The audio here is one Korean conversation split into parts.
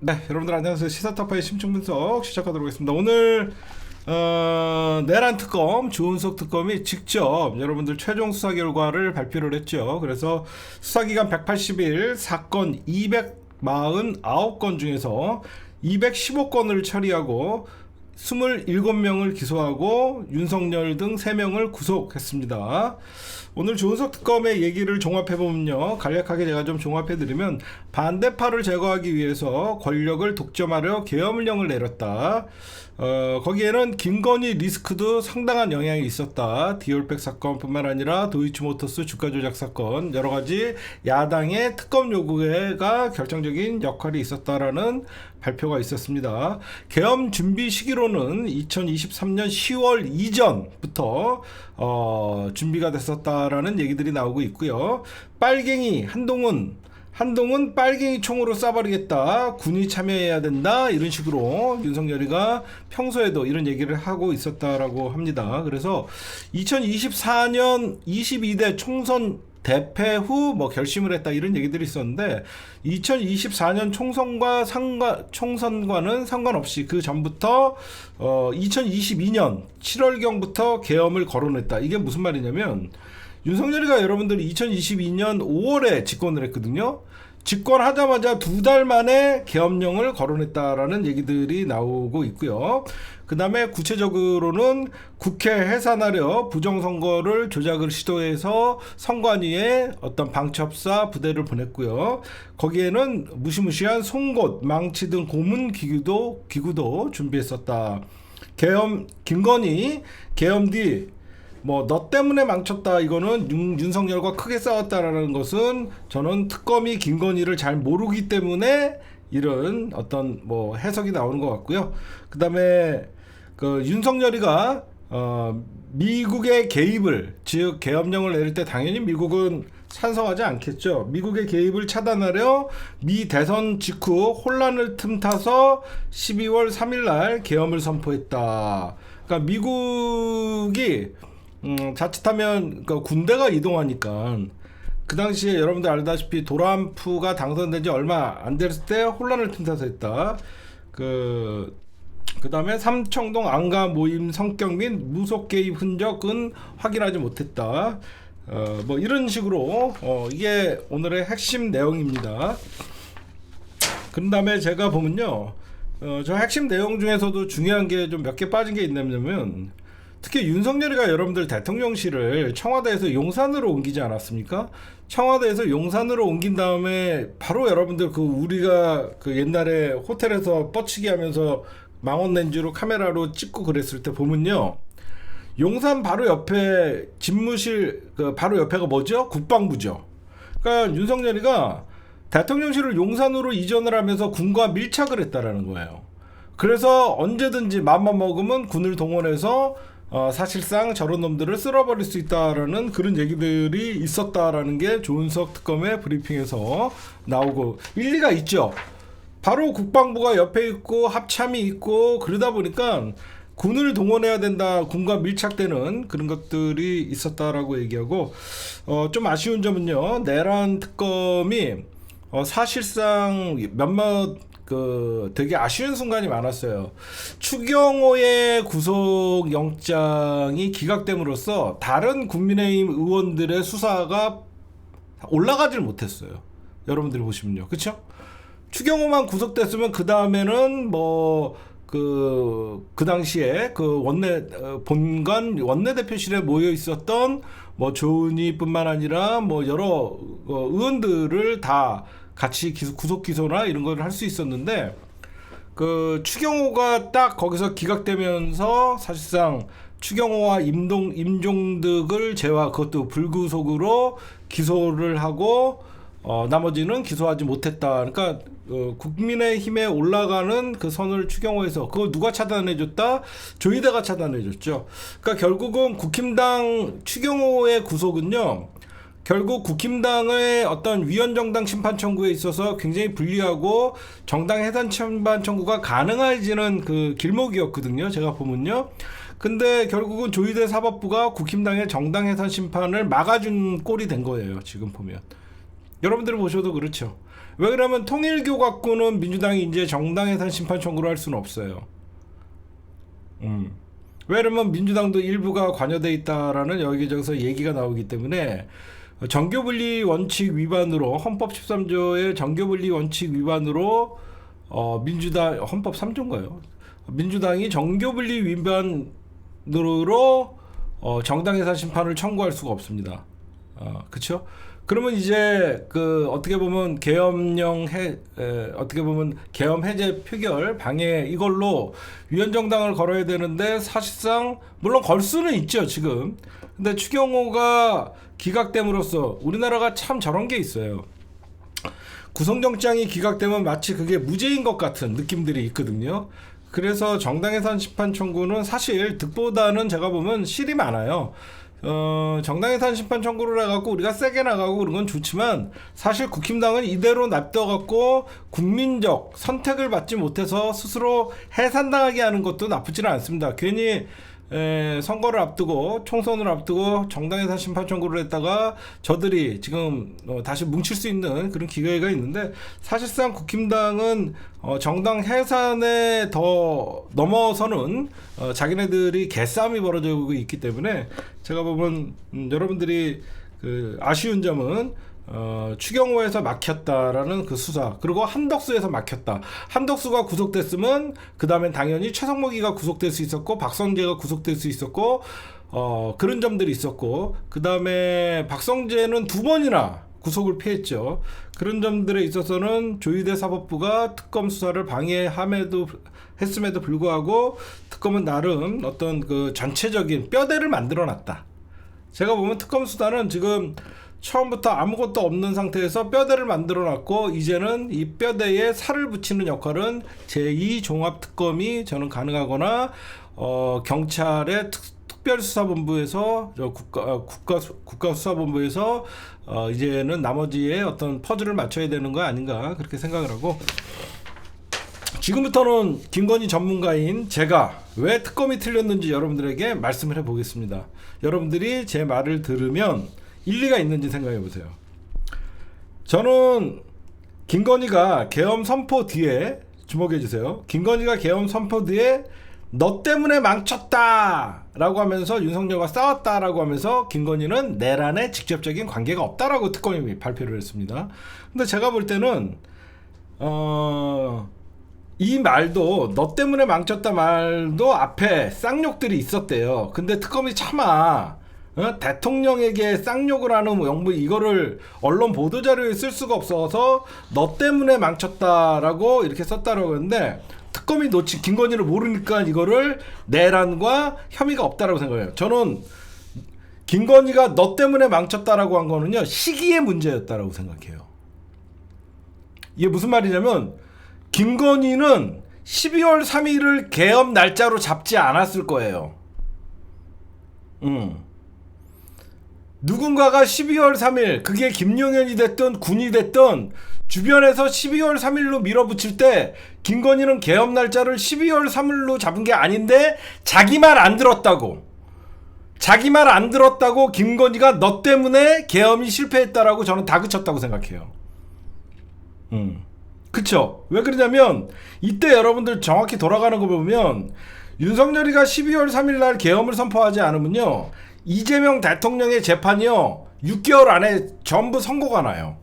네, 여러분들 안녕하세요. 시사타파의 심층분석 시작하도록 하겠습니다. 오늘 내란 특검 조은석 특검이 직접 여러분들 최종 수사 결과를 발표를 했죠. 그래서 수사기간 180일 사건 249건 중에서 215건을 처리하고 27명을 기소하고 윤석열 등 3명을 구속했습니다. 오늘 조은석 특검의 얘기를 종합해보면요, 간략하게 제가 좀 종합해드리면, 반대파를 제거하기 위해서 권력을 독점하려 계엄령을 내렸다. 거기에는 김건희 리스크도 상당한 영향이 있었다. 디올백 사건뿐만 아니라 도이치모터스 주가 조작 사건, 여러 가지 야당의 특검 요구가 결정적인 역할이 있었다라는 발표가 있었습니다. 계엄 준비 시기로는 2023년 10월 이전부터 준비가 됐었다라는 얘기들이 나오고 있고요. 빨갱이 한동훈 빨갱이 총으로 쏴버리겠다, 군이 참여해야 된다, 이런 식으로 윤석열이가 평소에도 이런 얘기를 하고 있었다라고 합니다. 그래서 2024년 22대 총선 대패 후 결심을 했다, 이런 얘기들이 있었는데, 2024년 총선과는 상관없이 그 전부터 2022년 7월경부터 계엄을 거론했다. 이게 무슨 말이냐면, 윤석열이가 여러분들 2022년 5월에 집권을 했거든요. 집권하자마자 2달 만에 계엄령을 거론했다라는 얘기들이 나오고 있고요. 그 다음에 구체적으로는 국회 해산하려 부정선거를 조작을 시도해서 선관위에 어떤 방첩사 부대를 보냈고요. 거기에는 무시무시한 송곳, 망치 등 고문 기구도 준비했었다. 김건희 계엄 뒤 너 때문에 망쳤다, 이거는 윤석열과 크게 싸웠다라는 것은, 저는 특검이 김건희를 잘 모르기 때문에 이런 어떤 해석이 나오는 것 같고요. 그 다음에 윤석열이가 미국의 개입을, 즉 계엄령을 내릴 때 당연히 미국은 찬성하지 않겠죠. 미국의 개입을 차단하려 미 대선 직후 혼란을 틈타서 12월 3일 날 계엄을 선포했다. 그러니까 미국이 자칫하면 군대가 이동하니까, 그 당시에 여러분들 알다시피 도란프가 당선된 지 얼마 안 됐을 때 혼란을 틈타서 했다. 그 다음에 삼청동 안가 모임 성격 및 무속 개입 흔적은 확인하지 못했다. 이런 식으로 이게 오늘의 핵심 내용입니다. 그 다음에 제가 보면요, 저 핵심 내용 중에서도 중요한 게 좀 몇 개 빠진 게 있냐면, 특히 윤석열이가 여러분들 대통령실을 청와대에서 용산으로 옮기지 않았습니까? 청와대에서 용산으로 옮긴 다음에 바로 여러분들 우리가 옛날에 호텔에서 뻗치기 하면서 망원렌즈로 카메라로 찍고 그랬을 때 보면요, 용산 바로 옆에 집무실, 바로 옆에가 뭐죠? 국방부죠. 그러니까 윤석열이가 대통령실을 용산으로 이전을 하면서 군과 밀착을 했다라는 거예요. 그래서 언제든지 맘만 먹으면 군을 동원해서 사실상 저런 놈들을 쓸어버릴 수 있다라는 그런 얘기들이 있었다라는 게 조은석 특검의 브리핑에서 나오고 일리가 있죠. 바로 국방부가 옆에 있고 합참이 있고 그러다 보니까 군을 동원해야 된다, 군과 밀착되는 그런 것들이 있었다라고 얘기하고, 좀 아쉬운 점은요, 내란 특검이 사실상 몇몇 되게 아쉬운 순간이 많았어요. 추경호의 구속영장이 기각됨으로써 다른 국민의힘 의원들의 수사가 올라가질 못했어요. 여러분들이 보시면요, 그쵸? 추경호만 구속됐으면 그 다음에는 그 당시에 본관 원내대표실에 모여 있었던 조은희뿐만 아니라 여러 의원들을 다 같이 구속 기소나 이런 걸 할 수 있었는데, 추경호가 딱 거기서 기각되면서 사실상 추경호와 임종득을 그것도 불구속으로 기소를 하고, 나머지는 기소하지 못했다. 그러니까 국민의힘에 올라가는 그 선을 추경호에서 그걸 누가 차단해줬다? 조희대가 차단해줬죠. 그러니까 결국은 국힘당 추경호의 구속은요, 결국 국힘당의 어떤 위헌정당 심판 청구에 있어서 굉장히 불리하고 정당 해산 심판 청구가 가능해지는 그 길목이었거든요, 제가 보면요. 근데 결국은 조희대 사법부가 국힘당의 정당 해산 심판을 막아준 꼴이 된 거예요, 지금 보면. 여러분들 보셔도 그렇죠. 왜 그러면 통일교 갖고는 민주당이 이제 정당 해산 심판 청구를 할 수는 없어요. 왜 그러면 민주당도 일부가 관여돼 있다라는 여기저기서 얘기가 나오기 때문에 정교분리 원칙 위반으로 헌법 13조의 정교분리 원칙 위반으로 민주당 헌법 3조인가요? 민주당이 정교분리 위반으로 정당 해산 심판을 청구할 수가 없습니다. 그렇죠? 그러면 이제 그 어떻게 보면 어떻게 보면 계엄 해제 표결 방해 이걸로 위헌정당을 걸어야 되는데 사실상 물론 걸 수는 있죠 지금. 근데 추경호가 기각됨으로써 우리나라가 참 저런 게 있어요. 구속영장이 기각되면 마치 그게 무죄인 것 같은 느낌들이 있거든요. 그래서 정당해산 심판 청구는 사실 득보다는 제가 보면 실이 많아요. 정당해산 심판 청구를 해갖고 우리가 세게 나가고 그런 건 좋지만 사실 국힘당은 이대로 놔둬갖고 국민적 선택을 받지 못해서 스스로 해산당하게 하는 것도 나쁘지는 않습니다. 괜히 선거를 앞두고 총선을 앞두고 정당해산 심판 청구를 했다가 저들이 지금 다시 뭉칠 수 있는 그런 기회가 있는데 사실상 국힘당은 정당 해산에 더 넘어서는 자기네들이 개싸움이 벌어지고 있기 때문에 제가 보면 여러분들이 그 아쉬운 점은 추경호에서 막혔다라는 그 수사, 그리고 한덕수에서 막혔다. 한덕수가 구속됐으면 그 다음엔 당연히 최성목이가 구속될 수 있었고 박성재가 구속될 수 있었고 그런 점들이 있었고 그 다음에 박성재는 2번이나 구속을 피했죠. 그런 점들에 있어서는 조희대 사법부가 특검 수사를 했음에도 불구하고 특검은 나름 어떤 그 전체적인 뼈대를 만들어놨다. 제가 보면 특검 수사는 지금 처음부터 아무것도 없는 상태에서 뼈대를 만들어놨고 이제는 이 뼈대에 살을 붙이는 역할은 제2종합특검이 저는 가능하거나 경찰의 특별수사본부에서 국가수사본부에서 이제는 나머지의 어떤 퍼즐을 맞춰야 되는 거 아닌가 그렇게 생각을 하고, 지금부터는 김건희 전문가인 제가 왜 특검이 틀렸는지 여러분들에게 말씀을 해보겠습니다. 여러분들이 제 말을 들으면 일리가 있는지 생각해 보세요. 저는 김건희가 계엄 선포 뒤에 주목해 주세요. 김건희가 계엄 선포 뒤에 너 때문에 망쳤다 라고 하면서 윤석열과 싸웠다라고 하면서 김건희는 내란에 직접적인 관계가 없다라고 특검이 발표를 했습니다. 근데 제가 볼 때는 이 말도 너 때문에 망쳤다 말도 앞에 쌍욕들이 있었대요. 근데 특검이 차마 대통령에게 쌍욕을 하는 영부 이거를 언론 보도자료에 쓸 수가 없어서 너 때문에 망쳤다라고 이렇게 썼다라고 했는데 특검이 놓친 김건희를 모르니까 이거를 내란과 혐의가 없다라고 생각해요. 저는 김건희가 너 때문에 망쳤다라고 한 거는요 시기의 문제였다라고 생각해요. 이게 무슨 말이냐면 김건희는 12월 3일을 계엄 날짜로 잡지 않았을 거예요. 누군가가 12월 3일 그게 김용현이 됐든 군이 됐든 주변에서 12월 3일로 밀어붙일 때 김건희는 계엄 날짜를 12월 3일로 잡은 게 아닌데 자기 말 안 들었다고 김건희가 너 때문에 계엄이 실패했다라고 저는 다그쳤다고 생각해요. 그쵸? 왜 그러냐면 이때 여러분들 정확히 돌아가는 거 보면 윤석열이가 12월 3일 날 계엄을 선포하지 않으면요 이재명 대통령의 재판이요 6개월 안에 전부 선고가 나요.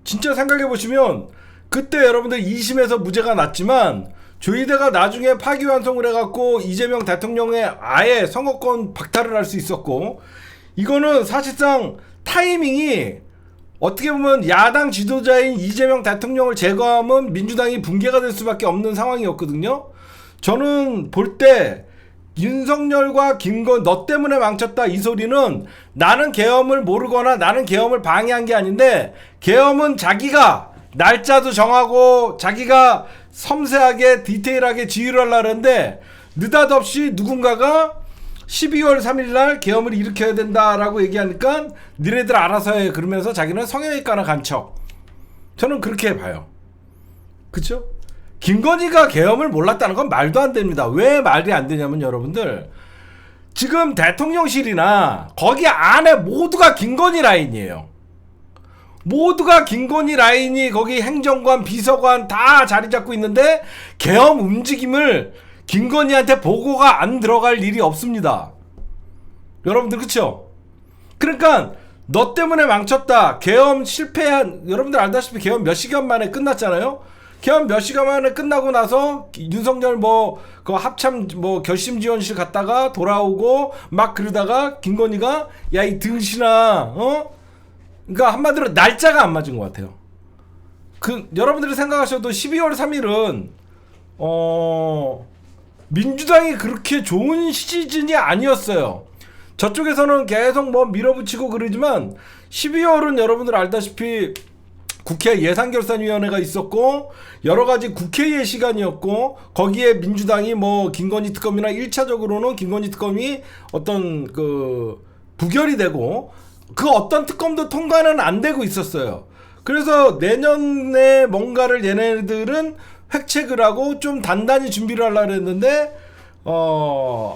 진짜 생각해보시면 그때 여러분들 2심에서 무죄가 났지만 조희대가 나중에 파기환송을 해갖고 이재명 대통령의 아예 선거권 박탈을 할 수 있었고, 이거는 사실상 타이밍이 어떻게 보면 야당 지도자인 이재명 대통령을 제거하면 민주당이 붕괴가 될 수밖에 없는 상황이었거든요. 저는 볼 때 윤석열과 김건희 너 때문에 망쳤다 이 소리는 나는 계엄을 모르거나 나는 계엄을 방해한 게 아닌데 계엄은 자기가 날짜도 정하고 자기가 섬세하게 디테일하게 지휘를 하려고 했는데 느닷없이 누군가가 12월 3일 날 계엄을 일으켜야 된다라고 얘기하니까 니네들 알아서 해 그러면서 자기는 성형외과나 간 척. 저는 그렇게 봐요. 그쵸? 김건희가 계엄을 몰랐다는 건 말도 안 됩니다. 왜 말이 안 되냐면 여러분들 지금 대통령실이나 거기 안에 모두가 김건희 라인이에요. 모두가 김건희 라인이 거기 행정관, 비서관 다 자리 잡고 있는데 계엄 움직임을 김건희한테 보고가 안 들어갈 일이 없습니다. 여러분들 그쵸? 그러니까 너 때문에 망쳤다. 계엄 실패한, 여러분들 알다시피 계엄 몇 시간 만에 끝났잖아요. 계엄 몇 시간 만에 끝나고 나서 윤석열 그 합참 결심지원실 갔다가 돌아오고 막 그러다가 김건희가 야 이 등신아 그러니까 한마디로 날짜가 안 맞은 것 같아요. 여러분들이 생각하셔도 12월 3일은 민주당이 그렇게 좋은 시즌이 아니었어요. 저쪽에서는 계속 밀어붙이고 그러지만 12월은 여러분들 알다시피 국회 예산결산위원회가 있었고 여러가지 국회의 시간이었고 거기에 민주당이 김건희 특검이나 1차적으로는 김건희 특검이 어떤 부결이 되고 그 어떤 특검도 통과는 안 되고 있었어요. 그래서 내년에 뭔가를 얘네들은 획책을 하고 좀 단단히 준비를 하려고 했는데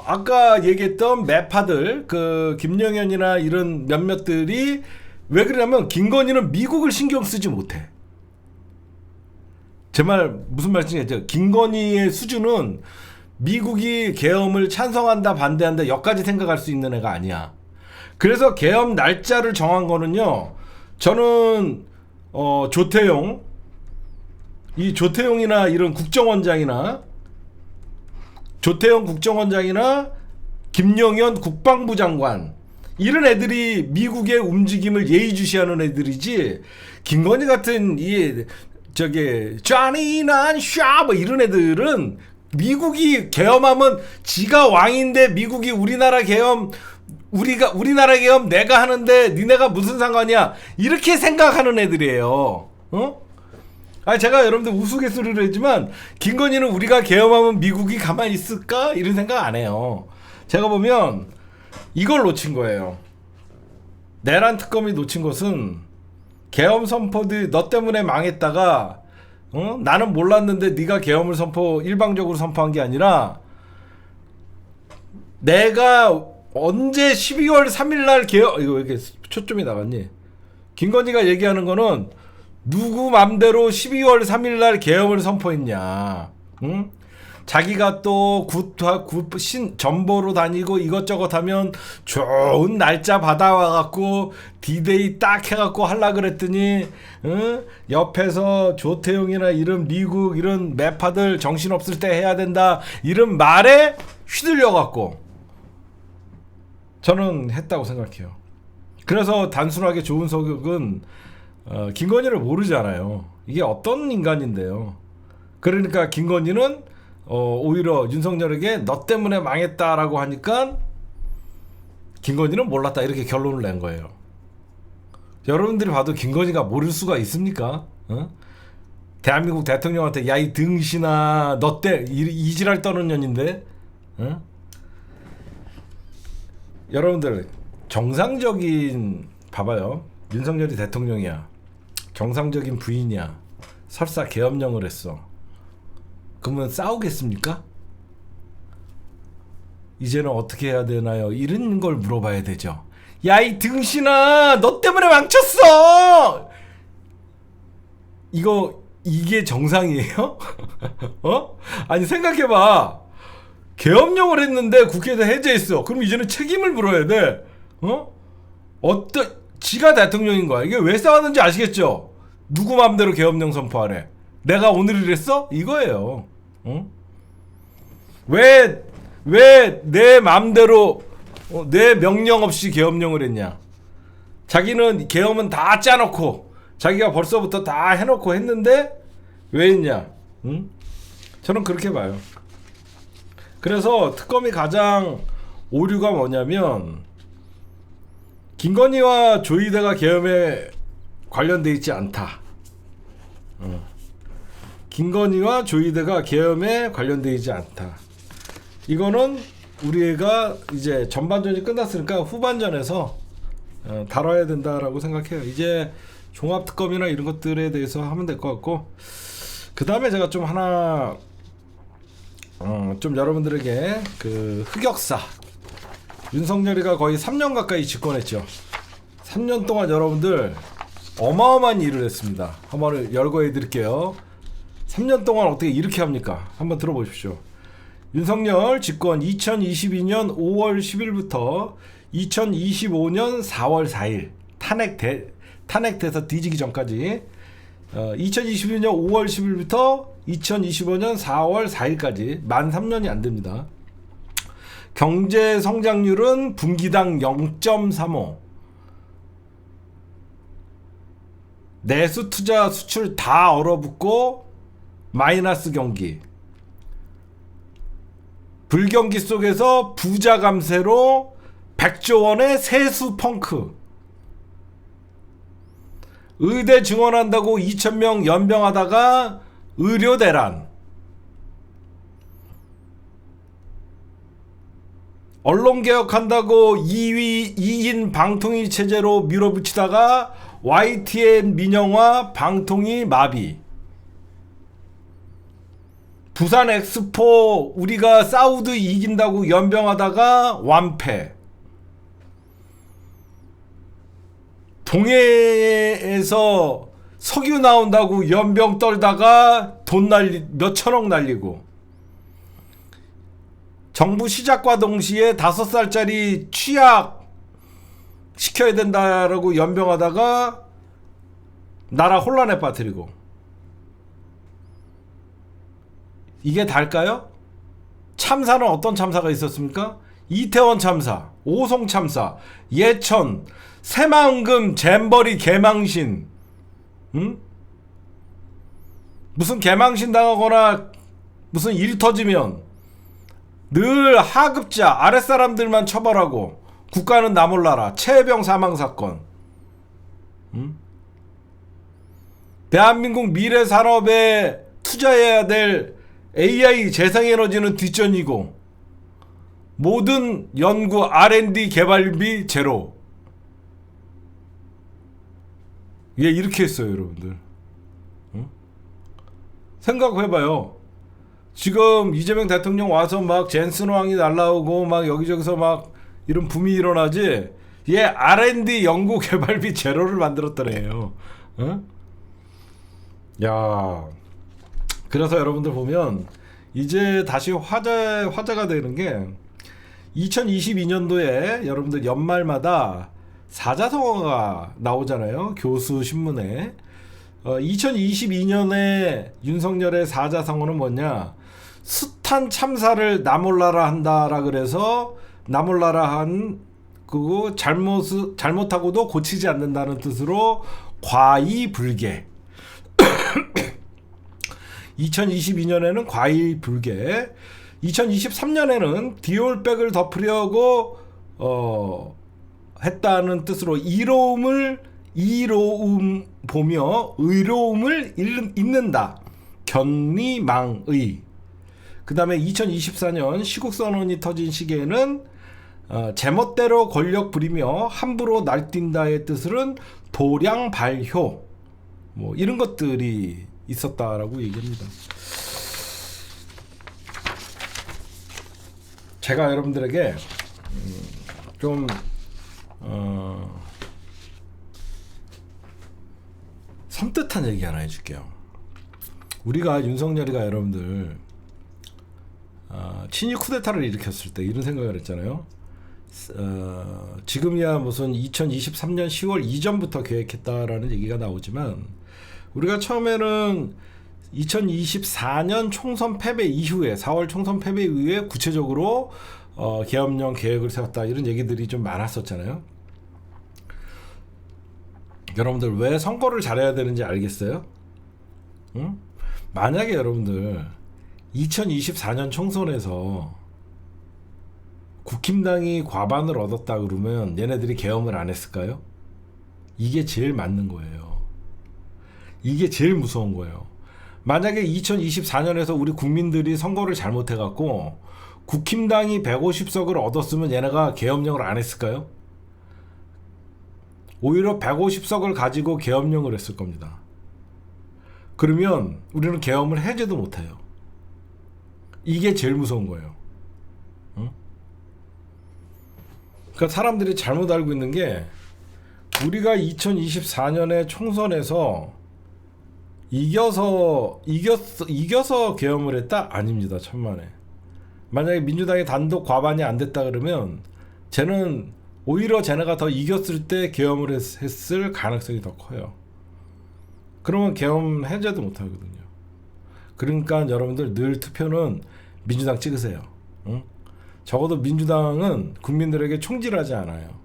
아까 얘기했던 매파들 김영현이나 이런 몇몇들이 왜 그러냐면 김건희는 미국을 신경 쓰지 못해. 제 말 무슨 말씀이죠? 김건희의 수준은 미국이 계엄을 찬성한다 반대한다 여기까지 생각할 수 있는 애가 아니야. 그래서 계엄 날짜를 정한 거는요. 저는 조태용이나 이런 국정원장이나 김영현 국방부 장관 이런 애들이 미국의 움직임을 예의주시하는 애들이지 김건희 같은 쟈니난 샤 이런 애들은 미국이 계엄하면 지가 왕인데 미국이 우리나라 계엄 내가 하는데 니네가 무슨 상관이야 이렇게 생각하는 애들이에요. 제가 여러분들 우스갯소리를 했지만 김건희는 우리가 계엄하면 미국이 가만히 있을까 이런 생각 안 해요. 제가 보면 이걸 놓친 거예요. 내란 특검이 놓친 것은 계엄 선포들 너 때문에 망했다가 나는 몰랐는데 네가 계엄을 일방적으로 선포한 게 아니라 내가 언제 12월 3일날 계엄 이거 왜 이렇게 초점이 나갔니? 김건희가 얘기하는 거는 누구 맘대로 12월 3일날 계엄을 선포했냐? 응? 자기가 또 전보로 다니고 이것저것 하면 좋은 날짜 받아와갖고 디데이 딱 해갖고 하려 그랬더니 옆에서 조태용이나 이런 미국 이런 매파들 정신없을 때 해야 된다 이런 말에 휘둘려갖고 저는 했다고 생각해요. 그래서 단순하게 좋은 소극은 김건희를 모르잖아요. 이게 어떤 인간인데요. 그러니까 김건희는 오히려 윤석열에게 너 때문에 망했다라고 하니까 김건희는 몰랐다 이렇게 결론을 낸 거예요. 여러분들이 봐도 김건희가 모를 수가 있습니까? 대한민국 대통령한테 야 이 등신아 너 때 이지랄 떠는 년인데 여러분들 정상적인 봐봐요. 윤석열이 대통령이야. 정상적인 부인이야. 설사 계엄령을 했어. 그러면 싸우겠습니까? 이제는 어떻게 해야 되나요? 이런 걸 물어봐야 되죠. 야 이 등신아 너 때문에 망쳤어. 이게 정상이에요? 아니 생각해봐. 계엄령을 했는데 국회에서 해제했어. 그럼 이제는 책임을 물어야 돼. 지가 대통령인 거야. 이게 왜 싸웠는지 아시겠죠? 누구 맘대로 계엄령 선포하래. 내가 오늘 이랬어? 이거예요. 왜 내 맘대로 내 명령 없이 계엄령을 했냐? 자기는 계엄은 다 짜놓고 자기가 벌써부터 다 해놓고 했는데 왜 했냐? 저는 그렇게 봐요. 그래서 특검이 가장 오류가 뭐냐면 김건희와 조이대가 계엄에 관련돼 있지 않다. 김건희와 조이대가 계엄에 관련돼 있지 않다. 이거는 우리가 이제 전반전이 끝났으니까 후반전에서 다뤄야 된다라고 생각해요. 이제 종합특검이나 이런 것들에 대해서 하면 될 것 같고, 그 다음에 제가 좀 하나 좀 여러분들에게 그 흑역사, 윤석열이가 거의 3년 가까이 집권했죠. 3년 동안 여러분들 어마어마한 일을 했습니다. 한번 열거해 드릴게요. 3년 동안 어떻게 이렇게 합니까? 한번 들어보십시오. 윤석열 집권 2022년 5월 10일부터 2025년 4월 4일 탄핵돼서 뒤지기 전까지 2022년 5월 10일부터 2025년 4월 4일까지 만 3년이 안 됩니다. 경제 성장률은 분기당 0.35. 내수 투자 수출 다 얼어붙고 마이너스 경기. 불경기 속에서 부자 감세로 100조 원의 세수 펑크. 의대 증원한다고 2,000명 연병하다가 의료 대란. 언론 개혁한다고 2인 방통위 체제로 밀어붙이다가 YTN 민영화 방통위 마비. 부산 엑스포 우리가 사우드 이긴다고 연병하다가 완패. 동해에서 석유 나온다고 연병 떨다가 돈 몇천억 날리고. 정부 시작과 동시에 5살짜리 취약 시켜야 된다라고 연병하다가 나라 혼란에 빠뜨리고. 이게 다일까요? 참사는 어떤 참사가 있었습니까? 이태원 참사, 오송 참사, 예천, 새만금, 잼버리, 개망신. 응? 무슨 개망신 당하거나 무슨 일 터지면 늘 하급자, 아랫사람들만 처벌하고 국가는 나 몰라라. 최혜병 사망 사건. 응? 대한민국 미래 산업에 투자해야 될 AI 재생에너지는 뒷전이고 모든 연구 R&D 개발비 제로. 예, 이렇게 했어요, 여러분들. 응? 생각해봐요. 지금 이재명 대통령 와서 막 젠슨 왕이 날라오고 막 여기저기서 막 이런 붐이 일어나지. 얘 R&D 연구 개발비 제로를 만들었더래요. 응? 야. 그래서 여러분들 보면 이제 다시 화제가 되는 게 2022년도에 여러분들 연말마다 사자성어가 나오잖아요. 교수 신문에. 2022년에 윤석열의 사자성어는 뭐냐? 숱한 참사를 나 몰라라 한다라 그래서 나 몰라라 한 그거 잘못하고도 고치지 않는다는 뜻으로 과이불개. 2022년에는 과이불개, 2023년에는 디올백을 덮으려고 했다는 뜻으로 이로움 보며 의로움을 잇는다. 견리망의. 그 다음에 2024년 시국선언이 터진 시기에는 제멋대로 권력 부리며 함부로 날뛴다의 뜻은 도량발효. 뭐 이런 것들이 있었다라고 얘기합니다. 제가 여러분들에게 좀 섬뜩한 얘기 하나 해줄게요. 우리가 윤석열이가 여러분들 친일 쿠데타를 일으켰을 때 이런 생각을 했잖아요. 지금이야 무슨 2023년 10월 이전부터 계획했다라는 얘기가 나오지만 우리가 처음에는 2024년 총선 패배 이후에 4월 총선 패배 이후에 구체적으로 계엄령 계획을 세웠다 이런 얘기들이 좀 많았었잖아요. 여러분들 왜 선거를 잘해야 되는지 알겠어요? 응? 만약에 여러분들 2024년 총선에서 국힘당이 과반을 얻었다 그러면 얘네들이 계엄을 안 했을까요? 이게 제일 맞는 거예요. 이게 제일 무서운 거예요. 만약에 2024년에서 우리 국민들이 선거를 잘못해갖고 국힘당이 150석을 얻었으면 얘네가 계엄령을 안 했을까요? 오히려 150석을 가지고 계엄령을 했을 겁니다. 그러면 우리는 계엄을 해제도 못해요. 이게 제일 무서운 거예요. 응? 그러니까 사람들이 잘못 알고 있는 게 우리가 2024년에 총선에서 이겨서 계엄을 했다? 아닙니다. 천만에. 만약에 민주당이 단독 과반이 안 됐다 그러면 쟤는 오히려 쟤네가 더 이겼을 때 계엄을 했을 가능성이 더 커요. 그러면 계엄 해제도 못 하거든요. 그러니까 여러분들 늘 투표는 민주당 찍으세요. 응? 적어도 민주당은 국민들에게 총질하지 않아요.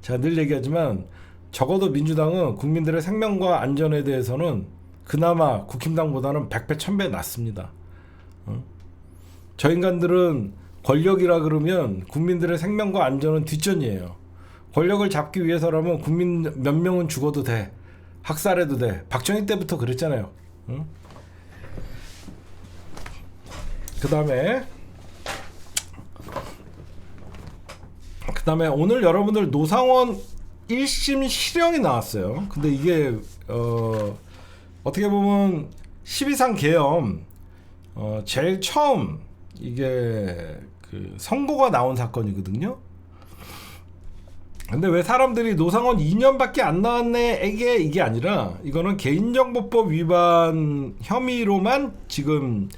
제가 늘 얘기하지만 적어도 민주당은 국민들의 생명과 안전에 대해서는 그나마 국힘당보다는 100배 1000배 낫습니다. 저 인간들은 권력이라 그러면 국민들의 생명과 안전은 뒷전이에요. 권력을 잡기 위해서라면 국민 몇 명은 죽어도 돼. 학살해도 돼. 박정희 때부터 그랬잖아요. 응? 그 다음에 오늘 여러분들 노상원 1심 실형이 나왔어요. 근데 이게 어떻게 보면 12상 계엄 제일 처음 이게 그 선고가 나온 사건이거든요. 근데 왜 사람들이 노상원 2년밖에 안 나왔네 이게 아니라 이거는 개인정보법 위반 혐의로만 지금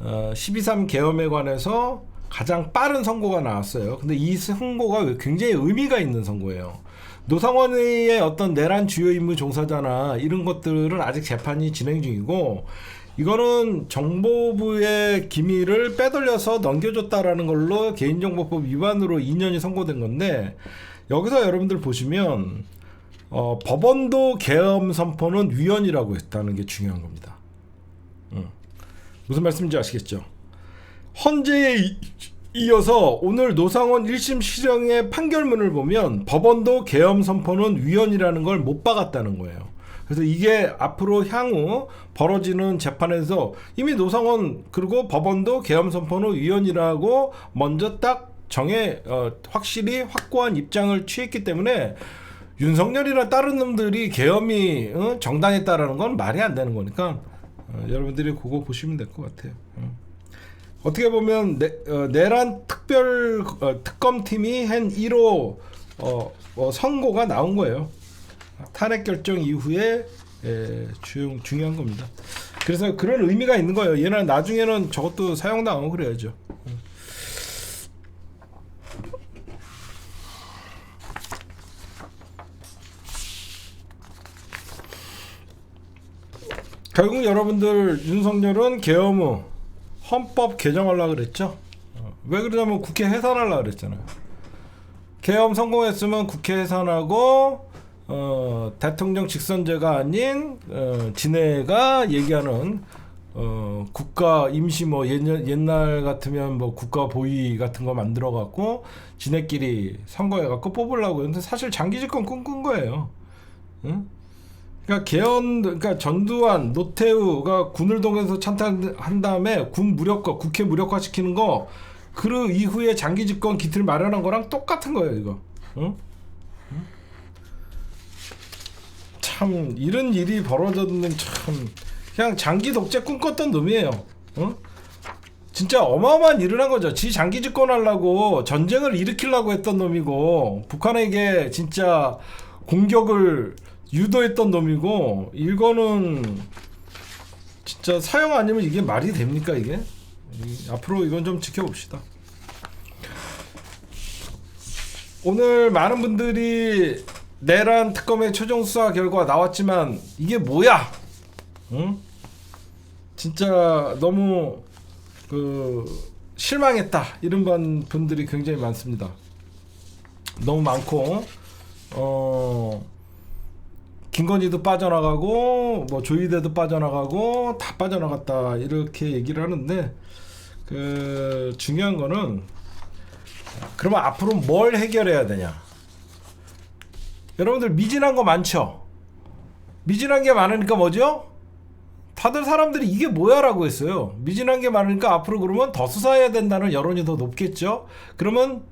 12.3 계엄에 관해서 가장 빠른 선고가 나왔어요. 근데 이 선고가 굉장히 의미가 있는 선고예요. 노상원의 어떤 내란 주요 임무 종사자나 이런 것들은 아직 재판이 진행 중이고, 이거는 정보부의 기밀을 빼돌려서 넘겨줬다라는 걸로 개인정보법 위반으로 2년이 선고된 건데, 여기서 여러분들 보시면 법원도 계엄 선포는 위헌이라고 했다는 게 중요한 겁니다. 무슨 말씀인지 아시겠죠? 헌재에 이어서 오늘 노상원 1심 실형의 판결문을 보면 법원도 계엄 선포는 위헌이라는 걸 못 박았다는 거예요. 그래서 이게 앞으로 향후 벌어지는 재판에서 이미 노상원 그리고 법원도 계엄 선포는 위헌이라고 먼저 딱 확실히 확고한 입장을 취했기 때문에 윤석열이나 다른 놈들이 계엄이 정당했다라는 건 말이 안 되는 거니까 여러분들이 그거 보시면 될 것 같아요. 어떻게 보면 내란 특검팀이 한 1호 선고가 나온 거예요. 탄핵 결정 이후에 중요한 겁니다. 그래서 그런 의미가 있는 거예요. 얘는 나중에는 저것도 사용당하고 그래야죠. 결국 여러분들 윤석열은 계엄 후 헌법 개정하려고 그랬죠. 왜 그러냐면 국회 해산하려고 그랬잖아요. 계엄 성공했으면 국회 해산하고 대통령 직선제가 아닌 진해가 얘기하는 국가 임시 옛날 같으면 국가 보위 같은 거 만들어 갖고 진해끼리 선거해 갖고 뽑으려고 했는데 사실 장기 집권 꿈꾼 거예요. 응? 그러니까 전두환, 노태우가 군을 동해서 찬탈한 다음에 군 무력화, 국회 무력화 시키는 거, 그 이후에 장기 집권 기틀 마련한 거랑 똑같은 거예요, 이거. 응? 참 이런 일이 벌어졌는 참 그냥 장기 독재 꿈꿨던 놈이에요. 응? 진짜 어마어마한 일을 한 거죠. 지 장기 집권하려고 전쟁을 일으키려고 했던 놈이고, 북한에게 진짜 공격을 유도했던 놈이고, 이거는 진짜 사형 아니면 이게 말이 됩니까 이게? 앞으로 이건 좀 지켜봅시다. 오늘 많은 분들이 내란 특검의 최종 수사 결과 나왔지만 이게 뭐야? 응? 진짜 너무 실망했다 이런 분들이 굉장히 많습니다. 너무 많고 김건희도 빠져나가고 조희대도 빠져나가고 다 빠져나갔다 이렇게 얘기를 하는데, 중요한 거는 그러면 앞으로 뭘 해결해야 되냐. 여러분들 미진한 거 많죠. 미진한 게 많으니까 뭐죠? 다들 사람들이 이게 뭐야 라고 했어요. 미진한 게 많으니까 앞으로 그러면 더 수사해야 된다는 여론이 더 높겠죠. 그러면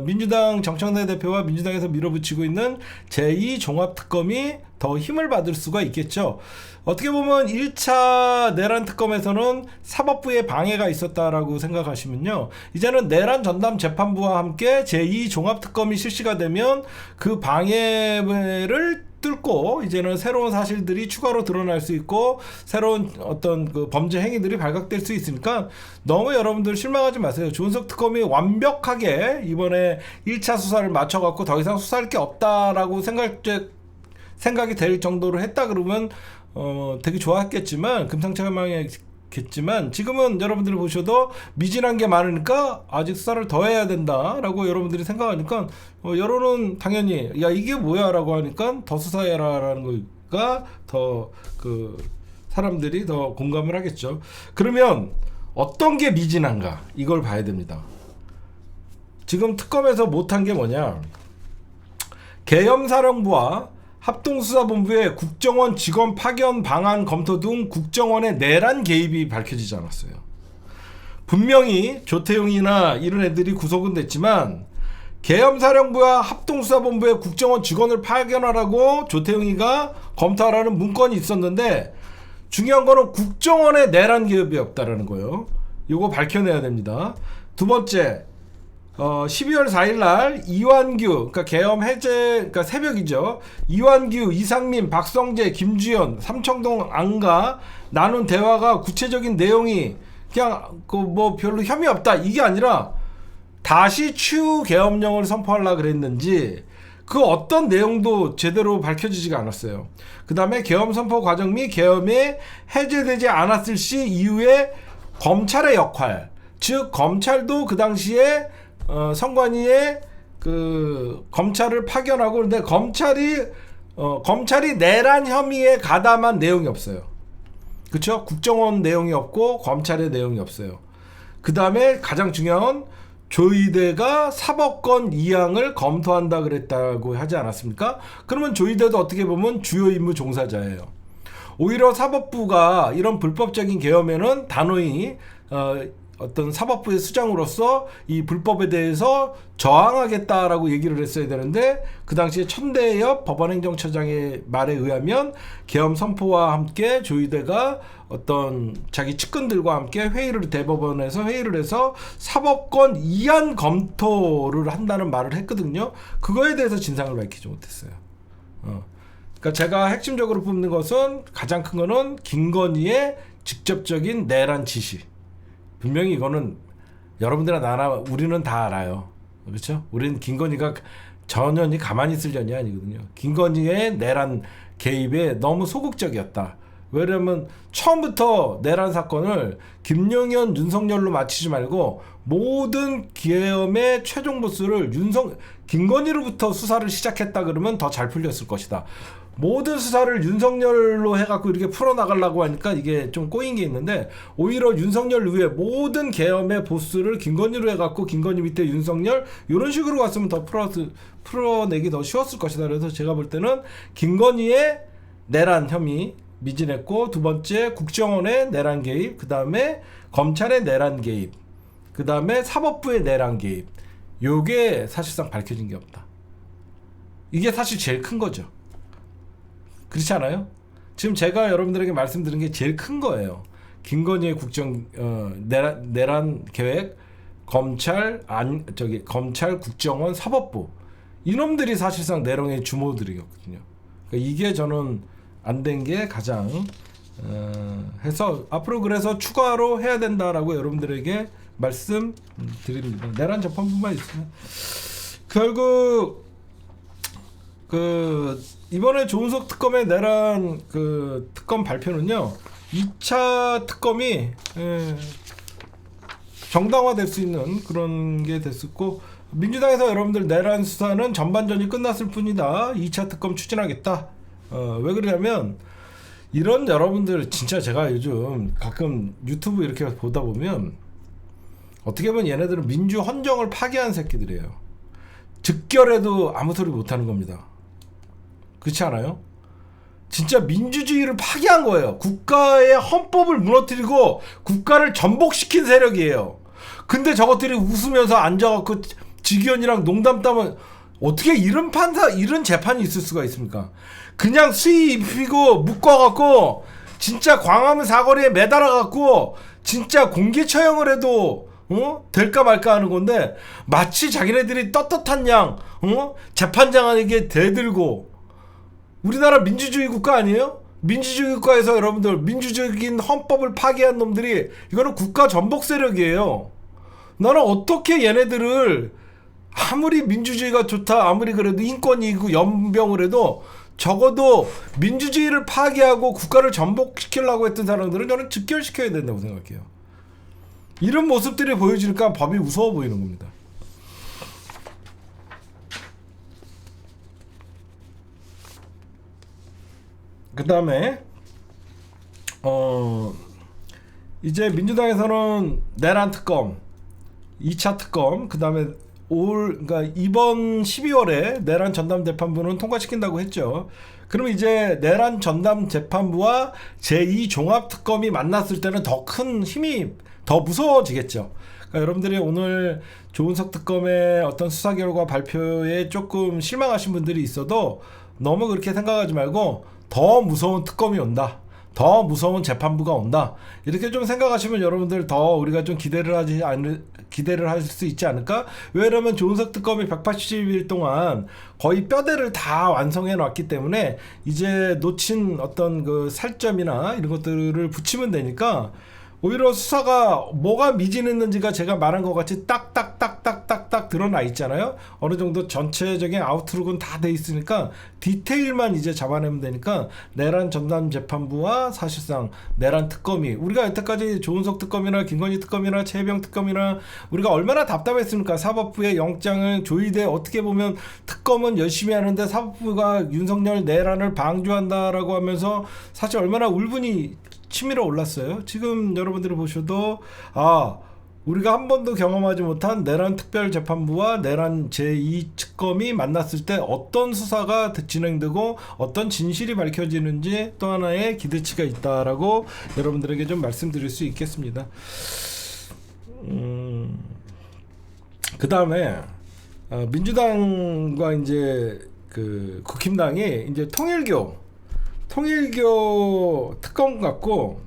민주당 정청래 대표와 민주당에서 밀어붙이고 있는 제2종합특검이 더 힘을 받을 수가 있겠죠. 어떻게 보면 1차 내란 특검에서는 사법부의 방해가 있었다라고 생각하시면요, 이제는 내란 전담 재판부와 함께 제2종합특검이 실시가 되면 그 방해를 뚫고 이제는 새로운 사실들이 추가로 드러날 수 있고 새로운 어떤 그 범죄 행위들이 발각될 수 있으니까 너무 여러분들 실망하지 마세요. 조은석 특검이 완벽하게 이번에 1차 수사를 마쳐갖고 더 이상 수사할 게 없다라고 생각이 될 정도로 했다 그러면 되게 좋았겠지만, 금상첨화겠지만, 지금은 여러분들이 보셔도 미진한 게 많으니까 아직 수사를 더 해야 된다라고 여러분들이 생각하니까 여론은 당연히 야 이게 뭐야라고 하니까 더 수사해라라는 거가 더 그 사람들이 더 공감을 하겠죠. 그러면 어떤 게 미진한가 이걸 봐야 됩니다. 지금 특검에서 못한 게 뭐냐, 계엄사령부와 합동수사본부의 국정원 직원 파견 방안 검토 등 국정원의 내란 개입이 밝혀지지 않았어요. 분명히 조태용이나 이런 애들이 구속은 됐지만 계엄사령부와 합동수사본부의 국정원 직원을 파견하라고 조태용이가 검토하라는 문건이 있었는데 중요한 거는 국정원의 내란 개입이 없다라는 거예요. 이거 밝혀내야 됩니다. 두 번째, 12월 4일날 이완규, 그러니까 계엄 해제, 그러니까 새벽이죠. 이완규, 이상민, 박성재, 김주현, 삼청동 안가 나눈 대화가 구체적인 내용이 그냥 그 뭐 별로 혐의 없다 이게 아니라 다시 추후 계엄령을 선포하려고 그랬는지 그 어떤 내용도 제대로 밝혀지지가 않았어요. 그 다음에 계엄 선포 과정 및 계엄이 해제되지 않았을 시 이후에 검찰의 역할, 즉 검찰도 그 당시에 선관위에 그 검찰을 파견하고, 그런데 검찰이 내란 혐의에 가담한 내용이 없어요. 그렇죠? 국정원 내용이 없고 검찰의 내용이 없어요. 그 다음에 가장 중요한 조의대가 사법권 이양을 검토한다 그랬다고 하지 않았습니까? 그러면 조의대도 어떻게 보면 주요 임무 종사자예요. 오히려 사법부가 이런 불법적인 계엄에는 단호히 어떤 사법부의 수장으로서 이 불법에 대해서 저항하겠다라고 얘기를 했어야 되는데, 그 당시에 천대엽 법원행정처장의 말에 의하면 계엄 선포와 함께 조의대가 어떤 자기 측근들과 함께 대법원에서 회의를 해서 사법권 이안 검토를 한다는 말을 했거든요. 그거에 대해서 진상을 밝히지 못했어요. 그러니까 제가 핵심적으로 뽑는 것은, 가장 큰 거는 김건희의 직접적인 내란 지시. 분명히 이거는 여러분들이나 나나 우리는 다 알아요. 그렇죠? 우리는 김건희가 전혀 가만히 있을 년이 아니거든요. 김건희의 내란 개입에 너무 소극적이었다. 왜냐면 처음부터 내란 사건을 김용현, 윤석열로 맞추지 말고 모든 계엄의 최종 보스를 김건희로부터 수사를 시작했다 그러면 더 잘 풀렸을 것이다. 모든 수사를 윤석열로 해갖고 이렇게 풀어나가려고 하니까 이게 좀 꼬인 게 있는데, 오히려 윤석열 위에 모든 계엄의 보스를 김건희로 해갖고 김건희 밑에 윤석열 이런 식으로 갔으면 더 풀어내기 더 쉬웠을 것이다. 그래서 제가 볼 때는 김건희의 내란 혐의 미진했고, 두 번째 국정원의 내란 개입, 그 다음에 검찰의 내란 개입, 그 다음에 사법부의 내란 개입, 요게 사실상 밝혀진 게 없다. 이게 사실 제일 큰 거죠. 그렇지 않아요? 지금 제가 여러분들에게 말씀드린 게 제일 큰 거예요. 김건희의 내란 계획, 검찰, 국정원, 사법부, 이놈들이 사실상 내란의 주모들이거든요. 그러니까 이게 저는 안 된 게 가장 해서 앞으로 그래서 추가로 해야 된다라고 여러분들에게 말씀드립니다. 내란 재판뿐만 있으면 결국 이번에 조은석 특검의 내란 특검 발표는요, 2차 특검이 정당화될 수 있는 그런 게 됐었고, 민주당에서 여러분들 내란 수사는 전반전이 끝났을 뿐이다, 2차 특검 추진하겠다. 왜 그러냐면 이런 여러분들 진짜 제가 요즘 가끔 유튜브 이렇게 보다 보면 어떻게 보면 얘네들은 민주 헌정을 파괴한 새끼들이에요. 즉결해도 아무 소리 못하는 겁니다. 그렇지 않아요? 진짜 민주주의를 파괴한 거예요. 국가의 헌법을 무너뜨리고 국가를 전복시킨 세력이에요. 근데 저것들이 웃으면서 앉아갖고 직위원이랑 농담 따면 어떻게 이런 이런 재판이 있을 수가 있습니까? 그냥 수의 입히고 묶어갖고 진짜 광화문 사거리에 매달아갖고 진짜 공개 처형을 해도 될까 말까 하는 건데, 마치 자기네들이 떳떳한 양 재판장에게 대들고. 우리나라 민주주의 국가 아니에요? 민주주의 국가에서 여러분들 민주적인 헌법을 파기한 놈들이 이거는 국가 전복 세력이에요. 나는 어떻게 얘네들을, 아무리 민주주의가 좋다, 아무리 그래도 인권이고 연병을 해도 적어도 민주주의를 파괴하고 국가를 전복시키려고 했던 사람들은 저는 즉결시켜야 된다고 생각해요. 이런 모습들이 보여지니까 법이 무서워 보이는 겁니다. 그 다음에 이제 민주당에서는 내란 특검, 2차 특검, 그 다음에 그러니까 이번 12월에 내란 전담 재판부는 통과시킨다고 했죠. 그럼 이제 내란 전담 재판부와 제2 종합 특검이 만났을 때는 더 큰 힘이 더 무서워지겠죠. 그러니까 여러분들이 오늘 조은석 특검의 어떤 수사 결과 발표에 조금 실망하신 분들이 있어도 너무 그렇게 생각하지 말고 더 무서운 특검이 온다, 더 무서운 재판부가 온다, 이렇게 좀 생각하시면 여러분들 더 우리가 좀 기대를 할 수 있지 않을까? 왜냐면 조은석 특검이 180일 동안 거의 뼈대를 다 완성해 놨기 때문에 이제 놓친 어떤 그 살점이나 이런 것들을 붙이면 되니까 오히려 수사가 뭐가 미진했는지가 제가 말한 것 같이 딱딱딱딱딱딱 드러나 있잖아요. 어느 정도 전체적인 아웃룩은 다 돼 있으니까 디테일만 이제 잡아내면 되니까 내란 전담 재판부와 사실상 내란 특검이, 우리가 여태까지 조은석 특검이나 김건희 특검이나 최혜병 특검이나 우리가 얼마나 답답했습니까? 사법부의 영장을 조이되, 어떻게 보면 특검은 열심히 하는데 사법부가 윤석열 내란을 방조한다라고 하면서 사실 얼마나 울분이 치밀어 올랐어요. 지금 여러분들이 보셔도 우리가 한 번도 경험하지 못한 내란 특별재판부와 내란 제2특검이 만났을 때 어떤 수사가 진행되고 어떤 진실이 밝혀지는지 또 하나의 기대치가 있다라고 여러분들에게 좀 말씀드릴 수 있겠습니다. 그 다음에 민주당과 이제 그 국힘당이 이제 통일교 특검 갖고,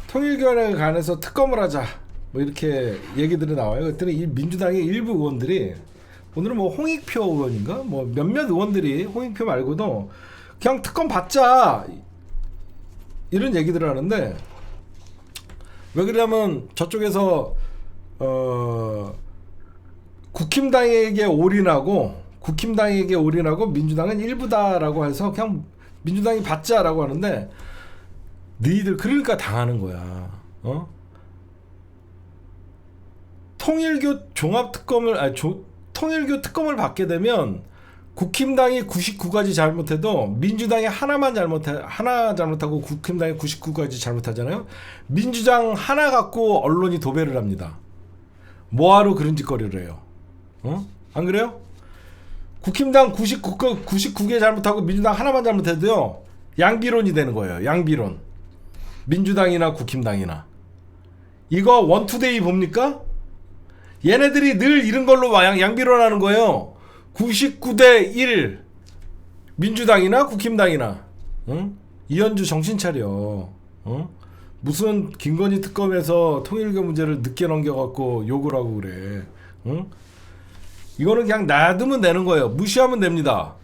통일교에 관해서 특검을 하자 뭐 이렇게 얘기들이 나와요. 그랬더니 이 민주당의 일부 의원들이, 오늘은 뭐 홍익표 의원인가 뭐 몇몇 의원들이, 홍익표 말고도 그냥 특검 받자 이런 얘기들을 하는데, 왜 그러냐면 저쪽에서 국힘당에게 올인하고 민주당은 일부다라고 해서 그냥 민주당이 받자라고 하는데, 너희들 그러니까 당하는 거야. 통일교 종합특검을 통일교 특검을 받게 되면 국힘당이 99가지 잘못해도 민주당이 하나 잘못하고 국힘당이 99가지 잘못하잖아요. 민주당 하나 갖고 언론이 도배를 합니다. 뭐하러 그런 짓거리를 해요? 안 그래요? 국힘당 99개 잘못하고 민주당 하나만 잘못해도요, 양비론이 되는 거예요. 양비론. 민주당이나 국힘당이나. 이거 원투데이 봅니까? 얘네들이 늘 이런 걸로 양비론 하는 거예요. 99대 1 민주당이나 국힘당이나. 이현주 정신 차려. 무슨 김건희 특검에서 통일교 문제를 늦게 넘겨갖고 욕을 하고 그래. 이거는 그냥 놔두면 되는 거예요. 무시하면 됩니다.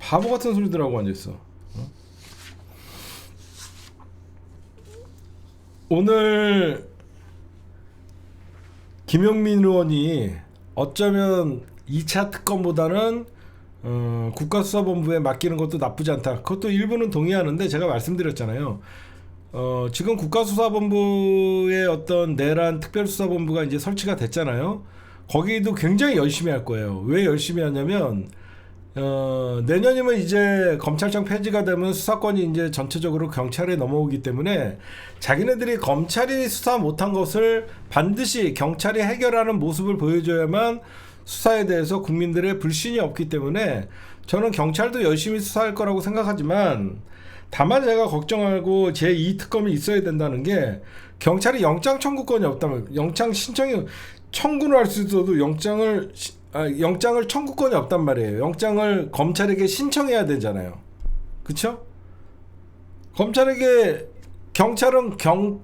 바보 같은 소리들 하고 앉아있어. 오늘 김용민 의원이 어쩌면 2차 특검보다는 국가수사본부에 맡기는 것도 나쁘지 않다, 그것도 일부는 동의하는데, 제가 말씀드렸잖아요. 지금 국가수사본부의 어떤 내란 특별수사본부가 이제 설치가 됐잖아요. 거기도 굉장히 열심히 할 거예요. 왜 열심히 하냐면 내년이면 이제 검찰청 폐지가 되면 수사권이 이제 전체적으로 경찰에 넘어오기 때문에 자기네들이 검찰이 수사 못한 것을 반드시 경찰이 해결하는 모습을 보여줘야만 수사에 대해서 국민들의 불신이 없기 때문에 저는 경찰도 열심히 수사할 거라고 생각하지만, 다만 제가 걱정하고 제2 특검이 있어야 된다는 게 경찰이 영장 청구권이 없다면 영장 신청이 청구를 할 수 있어도 영장을 청구권이 없단 말이에요. 영장을 검찰에게 신청해야 되잖아요. 그쵸? 경찰은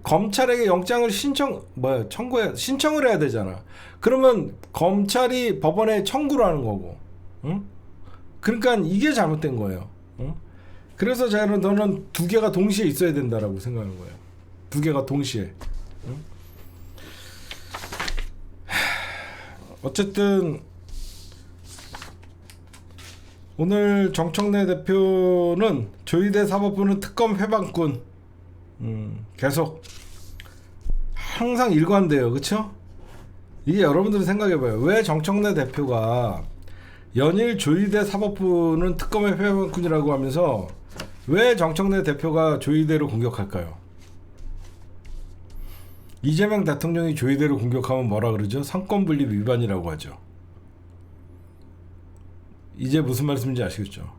검찰에게 영장을 신청을 해야 되잖아. 그러면 검찰이 법원에 청구를 하는 거고, 응? 그러니까 이게 잘못된 거예요. 응? 그래서 저는 두 개가 동시에 있어야 된다라고 생각하는 거예요. 두 개가 동시에. 응? 어쨌든 오늘 정청래 대표는 조희대 사법부는 특검 회방꾼 계속 항상 일관돼요. 그쵸? 이게 여러분들이 생각해봐요. 왜 정청래 대표가 연일 조희대 사법부는 특검의 회방꾼이라고 하면서 왜 정청래 대표가 조희대를 공격할까요? 이재명 대통령이 조희대를 공격하면 뭐라 그러죠? 상권분립 위반이라고 하죠. 이제 무슨 말씀인지 아시겠죠?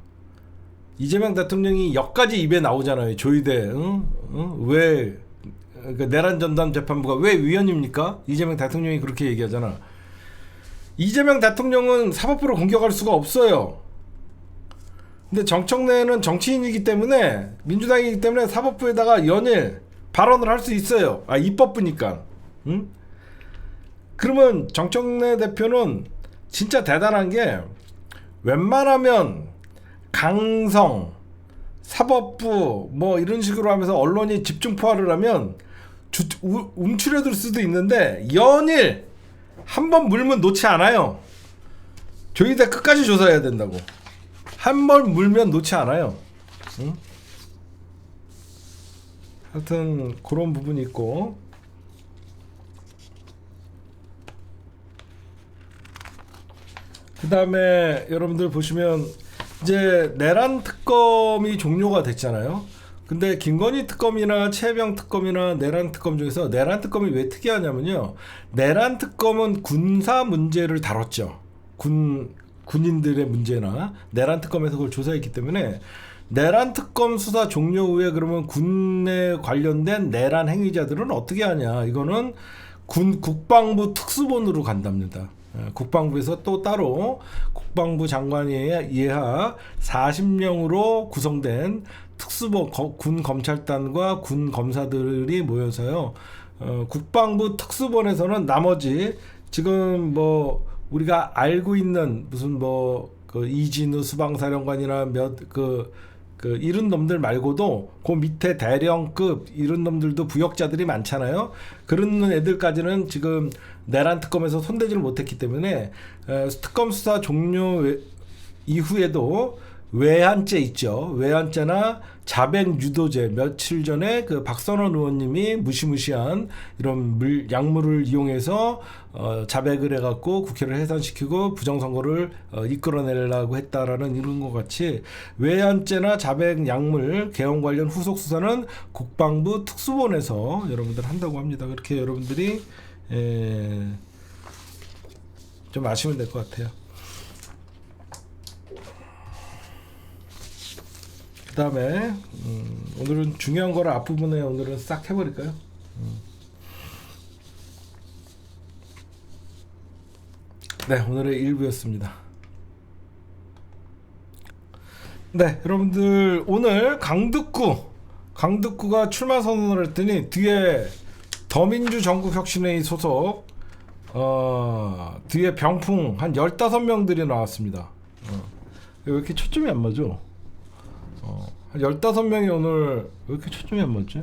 이재명 대통령이 여기까지 입에 나오잖아요. 조희대 왜 그러니까 내란 전담 재판부가 왜 위헌입니까? 이재명 대통령이 그렇게 얘기하잖아. 이재명 대통령은 사법부를 공격할 수가 없어요. 근데 정청래는 정치인이기 때문에 민주당이기 때문에 사법부에다가 연일 발언을 할 수 있어요. 입법부니까. 응? 그러면 정청래 대표는 진짜 대단한 게 웬만하면 강성, 사법부 뭐 이런 식으로 하면서 언론이 집중 포화를 하면 움츠려들 수도 있는데 연일 한 번 물면 놓지 않아요. 조희대 끝까지 조사해야 된다고. 한 번 물면 놓지 않아요. 응? 하여튼 그런 부분이 있고, 그 다음에 여러분들 보시면 이제 내란 특검이 종료가 됐잖아요. 근데 김건희 특검이나 최혜병 특검이나 내란 특검 중에서 내란 특검이 왜 특이하냐면요, 내란 특검은 군사 문제를 다뤘죠. 군인들의 문제나 내란 특검에서 그걸 조사했기 때문에 내란 특검 수사 종료 후에 그러면 군에 관련된 내란 행위자들은 어떻게 하냐, 이거는 국방부 특수본으로 간답니다. 국방부에서 또 따로 국방부 장관이 예하 40명으로 구성된 특수본 군 검찰단과 군 검사들이 모여서요, 국방부 특수본에서는 나머지 지금 뭐 우리가 알고 있는 무슨 그 이진우 수방사령관이나 그 이런 놈들 말고도 그 밑에 대령급 이런 놈들도 부역자들이 많잖아요. 그런 애들까지는 지금 내란 특검에서 손대지를 못했기 때문에 특검 수사 종료 이후에도 외환죄 있죠. 외환죄나 자백 유도죄, 며칠 전에 그 박선원 의원님이 무시무시한 이런 약물을 이용해서 자백을 해갖고 국회를 해산시키고 부정선거를 이끌어내려고 했다라는 이런 것 같이 외환죄나 자백 약물 개헌 관련 후속 수사는 국방부 특수본에서 여러분들 한다고 합니다. 그렇게 여러분들이 좀 아시면 될 것 같아요. 그 다음에 오늘은 중요한 거를 앞부분에 오늘은 싹 해버릴까요? 네, 오늘의 1부였습니다. 네, 여러분들 오늘 강득구가 출마 선언을 했더니 뒤에 더민주 전국혁신회의 소속 뒤에 병풍 한 15명들이 나왔습니다. 왜 이렇게 초점이 안 맞아? 한 15명이 오늘 왜 이렇게 초점이 안 맞지?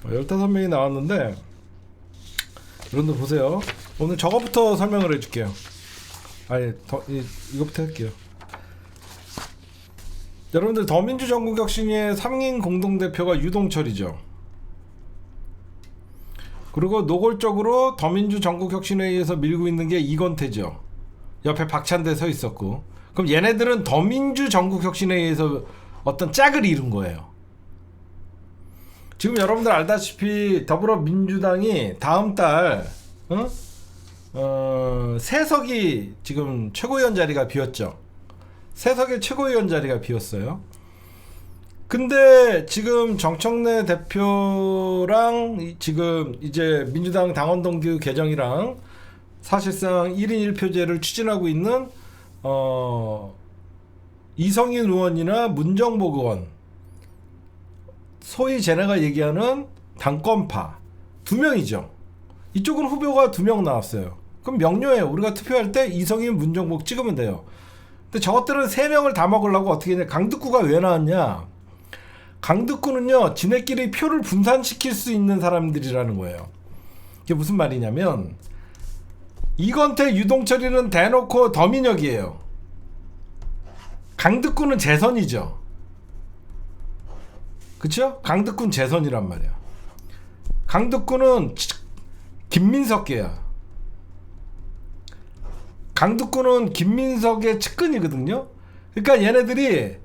15명이 나왔는데 여러분들 보세요. 오늘 저거부터 설명을 해줄게요. 이거부터 할게요. 여러분들 더민주 전국혁신의 상임 공동대표가 유동철이죠. 그리고 노골적으로 더민주 전국혁신회의에서 밀고 있는 게 이건태죠. 옆에 박찬대 서 있었고. 그럼 얘네들은 더민주 전국혁신회의에서 어떤 짝을 이룬 거예요. 지금 여러분들 알다시피 더불어민주당이 다음 달 세석이 지금 최고위원 자리가 비었죠. 세석의 최고위원 자리가 비었어요. 근데 지금 정청래 대표랑 지금 이제 민주당 당원 동기 개정이랑 사실상 1인 1표제를 추진하고 있는 이성인 의원이나 문정복 의원, 소위 쟤네가 얘기하는 당권파 두 명이죠. 이쪽은 후보가 2명 나왔어요. 그럼 명료해요. 우리가 투표할 때 이성인, 문정복 찍으면 돼요. 근데 저것들은 3명을 다 먹으려고 어떻게 했냐. 강득구가 왜 나왔냐. 강득구는요, 지네끼리 표를 분산시킬 수 있는 사람들이라는 거예요. 이게 무슨 말이냐면, 이건태, 유동철이는 대놓고 더민혁이에요. 강득구는 재선이죠. 그쵸? 강득구는 재선이란 말이야. 강득구는 김민석계야. 강득구는 김민석의 측근이거든요. 그러니까 얘네들이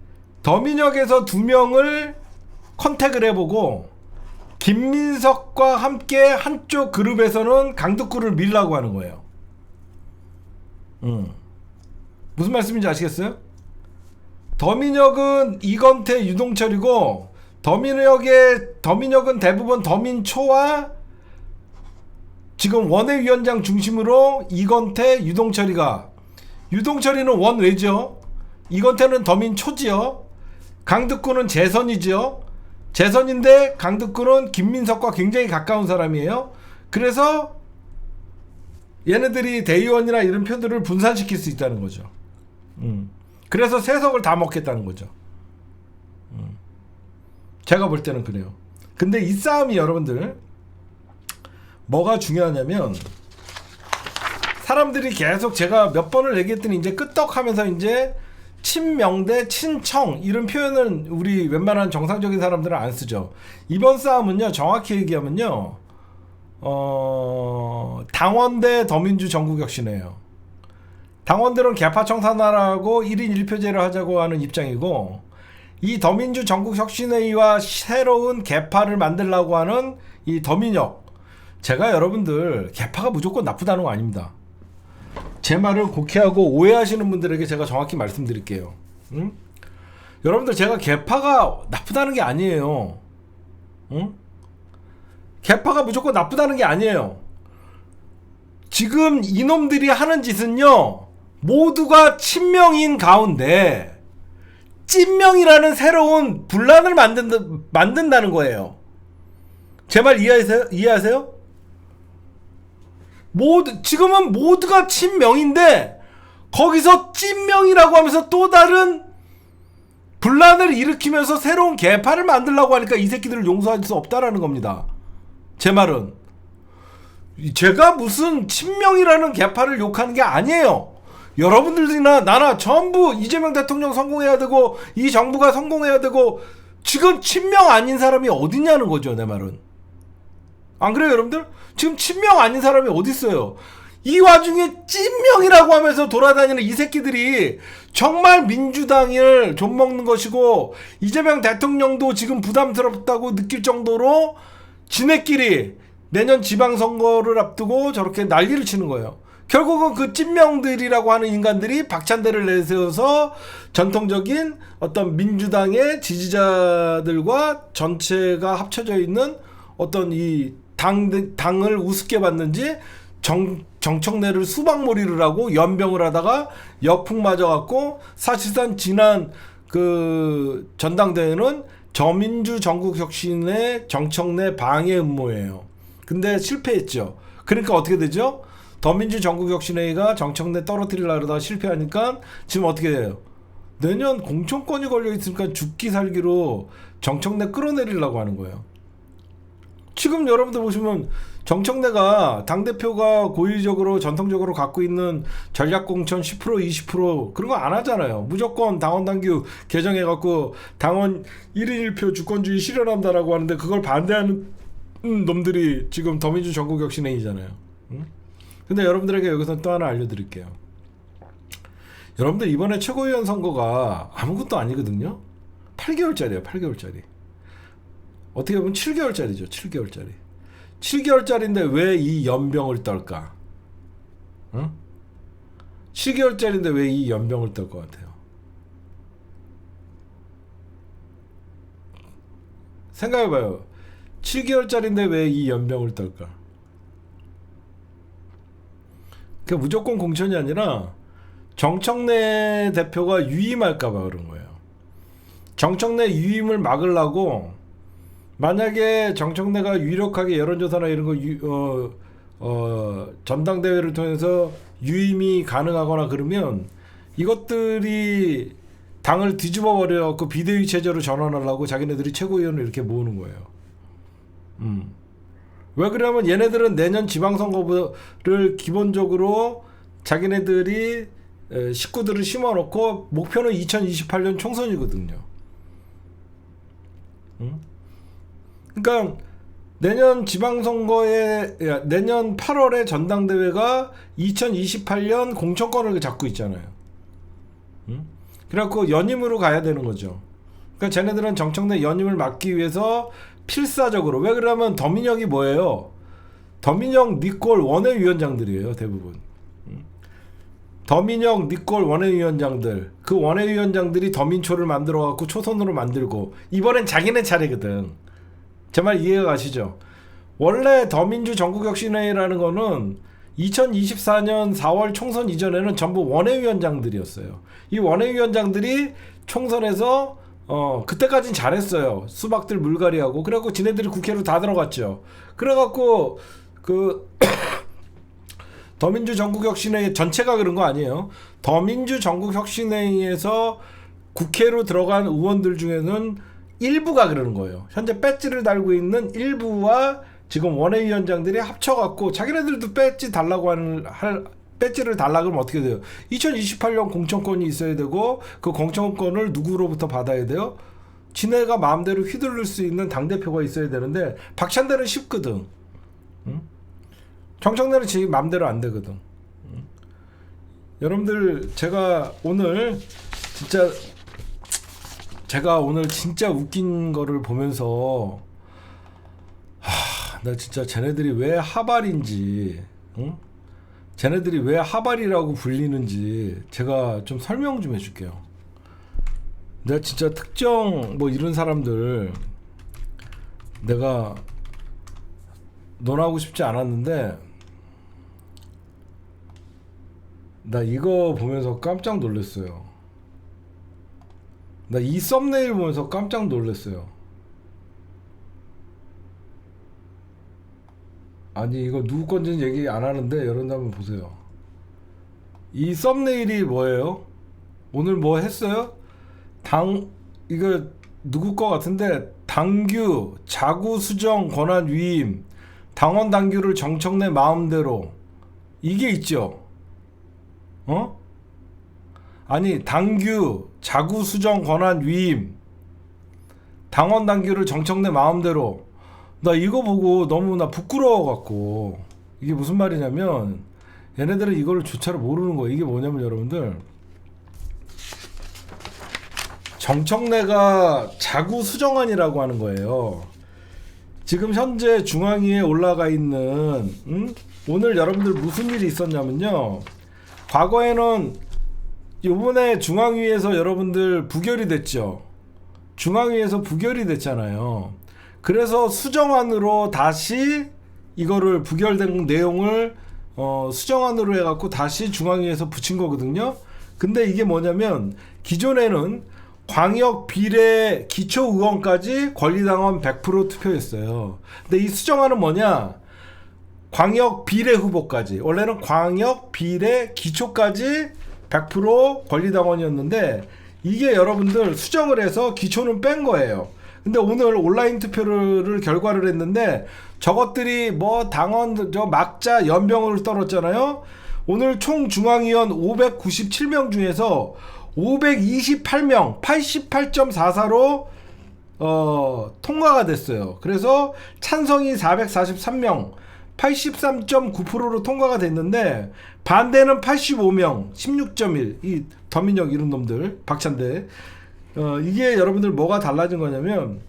더민혁에서 2명을 컨택을 해보고 김민석과 함께 한쪽 그룹에서는 강득구를 밀라고 하는 거예요. 무슨 말씀인지 아시겠어요? 더민혁은 이건태, 유동철이고 더민혁은 대부분 더민초와 지금 원외위원장 중심으로 이건태, 유동철이는 원외죠. 이건태는 더민초지요. 강득구는 재선이죠. 재선인데 강득구는 김민석과 굉장히 가까운 사람이에요. 그래서 얘네들이 대의원이나 이런 표들을 분산시킬 수 있다는 거죠. 그래서 세석을 다 먹겠다는 거죠. 제가 볼 때는 그래요. 근데 이 싸움이 여러분들 뭐가 중요하냐면, 사람들이 계속 제가 몇 번을 얘기했더니 이제 끄떡하면서 이제 친명 대 친청 이런 표현은 우리 웬만한 정상적인 사람들은 안 쓰죠. 이번 싸움은요, 정확히 얘기하면요, 당원 대 더민주 전국혁신이에요. 당원들은 개파 청산하라고 1인 1표제를 하자고 하는 입장이고, 이 더민주 전국혁신회의와 새로운 개파를 만들려고 하는 이 더민혁, 제가 여러분들 개파가 무조건 나쁘다는 거 아닙니다. 제 말을 곡해하고 오해하시는 분들에게 제가 정확히 말씀드릴게요. 여러분들, 제가 개파가 나쁘다는 게 아니에요. 개파가 무조건 나쁘다는 게 아니에요. 지금 이놈들이 하는 짓은요, 모두가 친명인 가운데 찐명이라는 새로운 분란을 만든다는 거예요. 제 말 이해하세요? 지금은 모두가 친명인데 거기서 찐명이라고 하면서 또 다른 분란을 일으키면서 새로운 개파를 만들려고 하니까 이 새끼들을 용서할 수 없다라는 겁니다. 제 말은 제가 무슨 친명이라는 개파를 욕하는 게 아니에요. 여러분들이나 나나 전부 이재명 대통령 성공해야 되고 이 정부가 성공해야 되고, 지금 친명 아닌 사람이 어딨냐는 거죠. 내 말은 안 그래요 여러분들? 지금 친명 아닌 사람이 어딨어요. 이 와중에 찐명이라고 하면서 돌아다니는 이 새끼들이 정말 민주당을 좀먹는 것이고, 이재명 대통령도 지금 부담스럽다고 느낄 정도로 지네끼리 내년 지방선거를 앞두고 저렇게 난리를 치는 거예요. 결국은 그 찐명들이라고 하는 인간들이 박찬대를 내세워서 전통적인 어떤 민주당의 지지자들과 전체가 합쳐져 있는 어떤 이 당을 우습게 봤는지 정청래를 수박몰이를 하고 연병을 하다가 역풍 맞아갖고, 사실상 지난 그 전당대회는 저민주 전국혁신의 정청래 방해 음모예요. 근데 실패했죠. 그러니까 어떻게 되죠? 더민주 전국혁신회의가 정청래 떨어뜨리려고 하다가 실패하니까 지금 어떻게 돼요? 내년 공천권이 걸려있으니까 죽기 살기로 정청래 끌어내리려고 하는 거예요. 지금 여러분들 보시면 정청래가 당대표가 고의적으로 전통적으로 갖고 있는 전략공천 10% 20% 그런 거 안 하잖아요. 무조건 당원당규 개정해갖고 당원 1인 1표 주권주의 실현한다라고 하는데, 그걸 반대하는 놈들이 지금 더민주 전국혁신회의잖아요. 근데 여러분들에게 여기서 또 하나 알려드릴게요. 여러분들, 이번에 최고위원 선거가 아무것도 아니거든요. 8개월짜리예요. 8개월짜리. 어떻게 보면 7개월짜리죠. 7개월짜리. 7개월짜리인데 왜 이 연병을 떨까? 응? 7개월짜리인데 왜 이 연병을 떨 것 같아요? 생각해봐요. 7개월짜리인데 왜 이 연병을 떨까? 그 무조건 공천이 아니라 정청래 대표가 유임할까봐 그런 거예요. 정청래 유임을 막으려고, 만약에 정청래가 유력하게 여론조사나 이런 거 전당대회를 통해서 유임이 가능하거나 그러면 이것들이 당을 뒤집어 버려갖고 비대위 체제로 전환하려고 자기네들이 최고위원을 이렇게 모으는 거예요. 왜 그러냐면 얘네들은 내년 지방선거를 기본적으로 자기네들이 식구들을 심어놓고 목표는 2028년 총선이거든요. 그러니까 내년 지방선거에, 내년 8월에 전당대회가 2028년 공천권을 잡고 있잖아요. 그래갖고 연임으로 가야 되는 거죠. 그러니까 쟤네들은 정청래 연임을 막기 위해서 필사적으로, 왜 그러냐면 더민혁이 뭐예요? 더민혁, 니콜 원외위원장들이에요, 대부분. 더민혁, 니콜 원외위원장들, 그 원외위원장들이 더민초를 만들어갖고 초선으로 만들고, 이번엔 자기네 차례거든. 제 말 이해가 가시죠? 원래 더민주 전국혁신회의라는 거는 2024년 4월 총선 이전에는 전부 원외위원장들이었어요. 이 원외위원장들이 총선에서 그때까진 잘했어요. 수박들 물갈이하고. 그래갖고 지네들이 국회로 다 들어갔죠. 그래갖고 그 더민주 전국혁신회의 전체가 그런 거 아니에요. 더민주 전국혁신회의에서 국회로 들어간 의원들 중에는 일부가 그러는 거예요. 현재 배지를 달고 있는 일부와 지금 원외위원장들이 합쳐갖고 자기네들도 배지 달라고 배지를 달라 그러면 어떻게 돼요? 2028년 공천권이 있어야 되고, 그 공천권을 누구로부터 받아야 돼요? 지네가 마음대로 휘두를 수 있는 당대표가 있어야 되는데, 박찬대는 쉽거든. 정청래는 지 마음대로 안 되거든. 여러분들, 제가 오늘 진짜 웃긴 거를 보면서 나 진짜 쟤네들이 왜 하발인지, 쟤네들이 왜 하발이라고 불리는지 제가 좀 설명 좀 해줄게요. 내가 진짜 특정 뭐 이런 사람들 내가 논하고 싶지 않았는데, 나 이거 보면서 깜짝 놀랐어요. 나 이 썸네일 보면서 깜짝 놀랐어요. 아니 이거 누구 건지는 얘기 안 하는데 여러분 한번 보세요. 이 썸네일이 뭐예요? 오늘 뭐 했어요? 이거 누구 거 같은데, 당규 자구 수정 권한 위임, 당원 당규를 정청래 마음대로, 이게 있죠. 아니 당규 자구 수정 권한 위임, 당원 당규를 정청래 마음대로. 나 이거 보고 너무나 부끄러워갖고, 이게 무슨 말이냐면 얘네들은 이걸 조차를 모르는 거예요. 이게 뭐냐면 여러분들, 정청래가 자구 수정안이라고 하는 거예요. 지금 현재 중앙위에 올라가 있는, 오늘 여러분들 무슨 일이 있었냐면요, 과거에는 요번에 중앙위에서 여러분들 부결이 됐죠. 중앙위에서 부결이 됐잖아요. 그래서 수정안으로 다시 이거를 부결된 내용을 수정안으로 해갖고 다시 중앙위에서 붙인 거거든요. 근데 이게 뭐냐면, 기존에는 광역 비례 기초의원까지 권리당원 100% 투표했어요. 근데 이 수정안은 뭐냐, 광역 비례 후보까지, 원래는 광역 비례 기초까지 100% 권리당원이었는데, 이게 여러분들 수정을 해서 기초는 뺀 거예요. 근데 오늘 온라인 투표를 결과를 했는데, 저것들이 뭐 당원 막자 연병을 떨었잖아요. 오늘 총 중앙위원 597명 중에서 528명 88.44로 통과가 됐어요. 그래서 찬성이 443명 83.9%로 통과가 됐는데, 반대는 85명 16.1. 이 더민혁 이런 놈들, 박찬대. 이게 여러분들 뭐가 달라진 거냐면,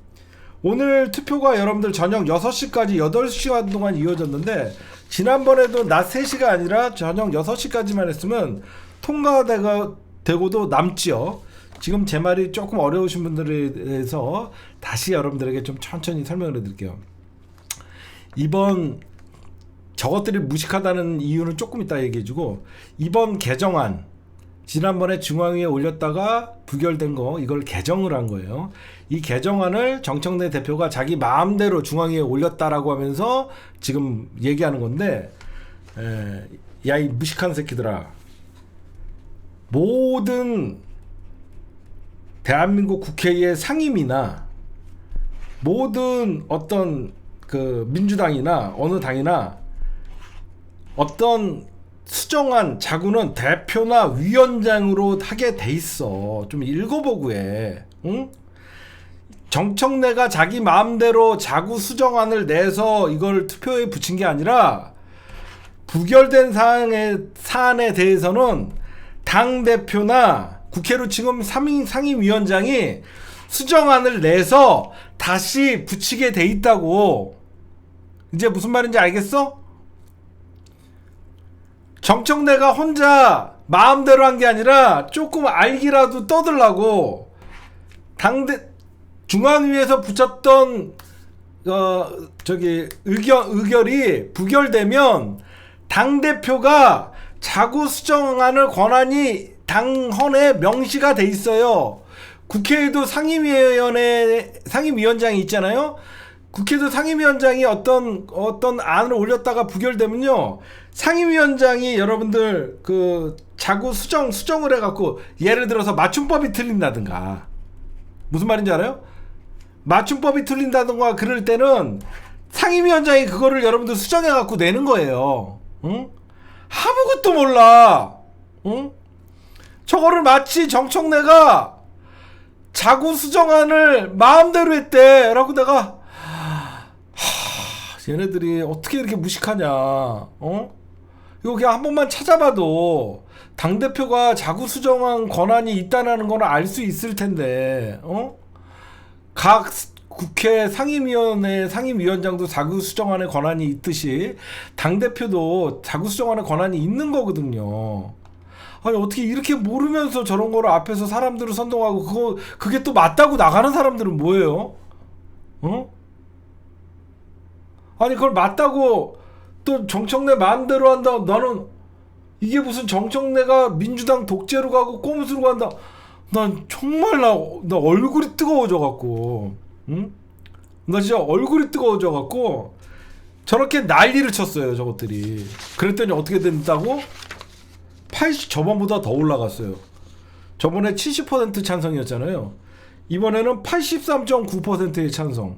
오늘 투표가 여러분들 저녁 6시까지 8시간 동안 이어졌는데, 지난번에도 낮 3시가 아니라 저녁 6시까지만 했으면 통과되고도 남지요. 지금 제 말이 조금 어려우신 분들에 대해서 다시 여러분들에게 좀 천천히 설명을 해드릴게요. 이번 저것들이 무식하다는 이유는 조금 이따 얘기해주고, 이번 개정안 지난번에 중앙위에 올렸다가 부결된 거, 이걸 개정을 한 거예요. 이 개정안을 정청래 대표가 자기 마음대로 중앙위에 올렸다라고 하면서 지금 얘기하는 건데, 야 이 무식한 새끼들아, 모든 대한민국 국회의 상임위나 모든 어떤 그 민주당이나 어느 당이나 어떤 수정안 자구는 대표나 위원장으로 하게 돼 있어. 좀 읽어보고 해. 응? 정청래가 자기 마음대로 자구 수정안을 내서 이걸 투표에 붙인 게 아니라, 부결된 사안에 대해서는 당대표나 국회로 지금 상임위원장이 수정안을 내서 다시 붙이게 돼 있다고. 이제 무슨 말인지 알겠어? 정청래가 혼자 마음대로 한 게 아니라 조금 알기라도 떠들라고 중앙위에서 붙였던 의결이 부결되면 당대표가 자구 수정안을 권한이 당헌에 명시가 돼 있어요. 국회에도 상임위원장이 있잖아요. 국회도 상임위원장이 어떤 안을 올렸다가 부결되면요, 상임위원장이 여러분들 그 자구 수정을 해갖고, 예를 들어서 맞춤법이 틀린다든가, 무슨 말인지 알아요? 맞춤법이 틀린다든가 그럴 때는 상임위원장이 그거를 여러분들 수정해갖고 내는 거예요. 응? 아무것도 몰라. 응? 저거를 마치 정청래가 자구 수정안을 마음대로 했대 라고 내가, 얘네들이 어떻게 이렇게 무식하냐. 이거 그냥 한 번만 찾아봐도 당대표가 자구 수정안 권한이 있다는 건 알 수 있을 텐데, 각 국회 상임위원회 상임위원장도 자구 수정안의 권한이 있듯이 당대표도 자구 수정안의 권한이 있는 거거든요. 아니 어떻게 이렇게 모르면서 저런 거를 앞에서 사람들을 선동하고, 그게 또 맞다고 나가는 사람들은 뭐예요? 아니 그걸 맞다고 또 정청래 마음대로 한다. 나는 이게 무슨 정청래가 민주당 독재로 가고 꼼수로 간다. 난 정말 나 얼굴이 뜨거워져 갖고, 응? 나 진짜 얼굴이 뜨거워져 갖고 저렇게 난리를 쳤어요 저것들이. 그랬더니 어떻게 됐다고? 저번보다 더 올라갔어요. 저번에 70% 찬성이었잖아요. 이번에는 83.9%의 찬성.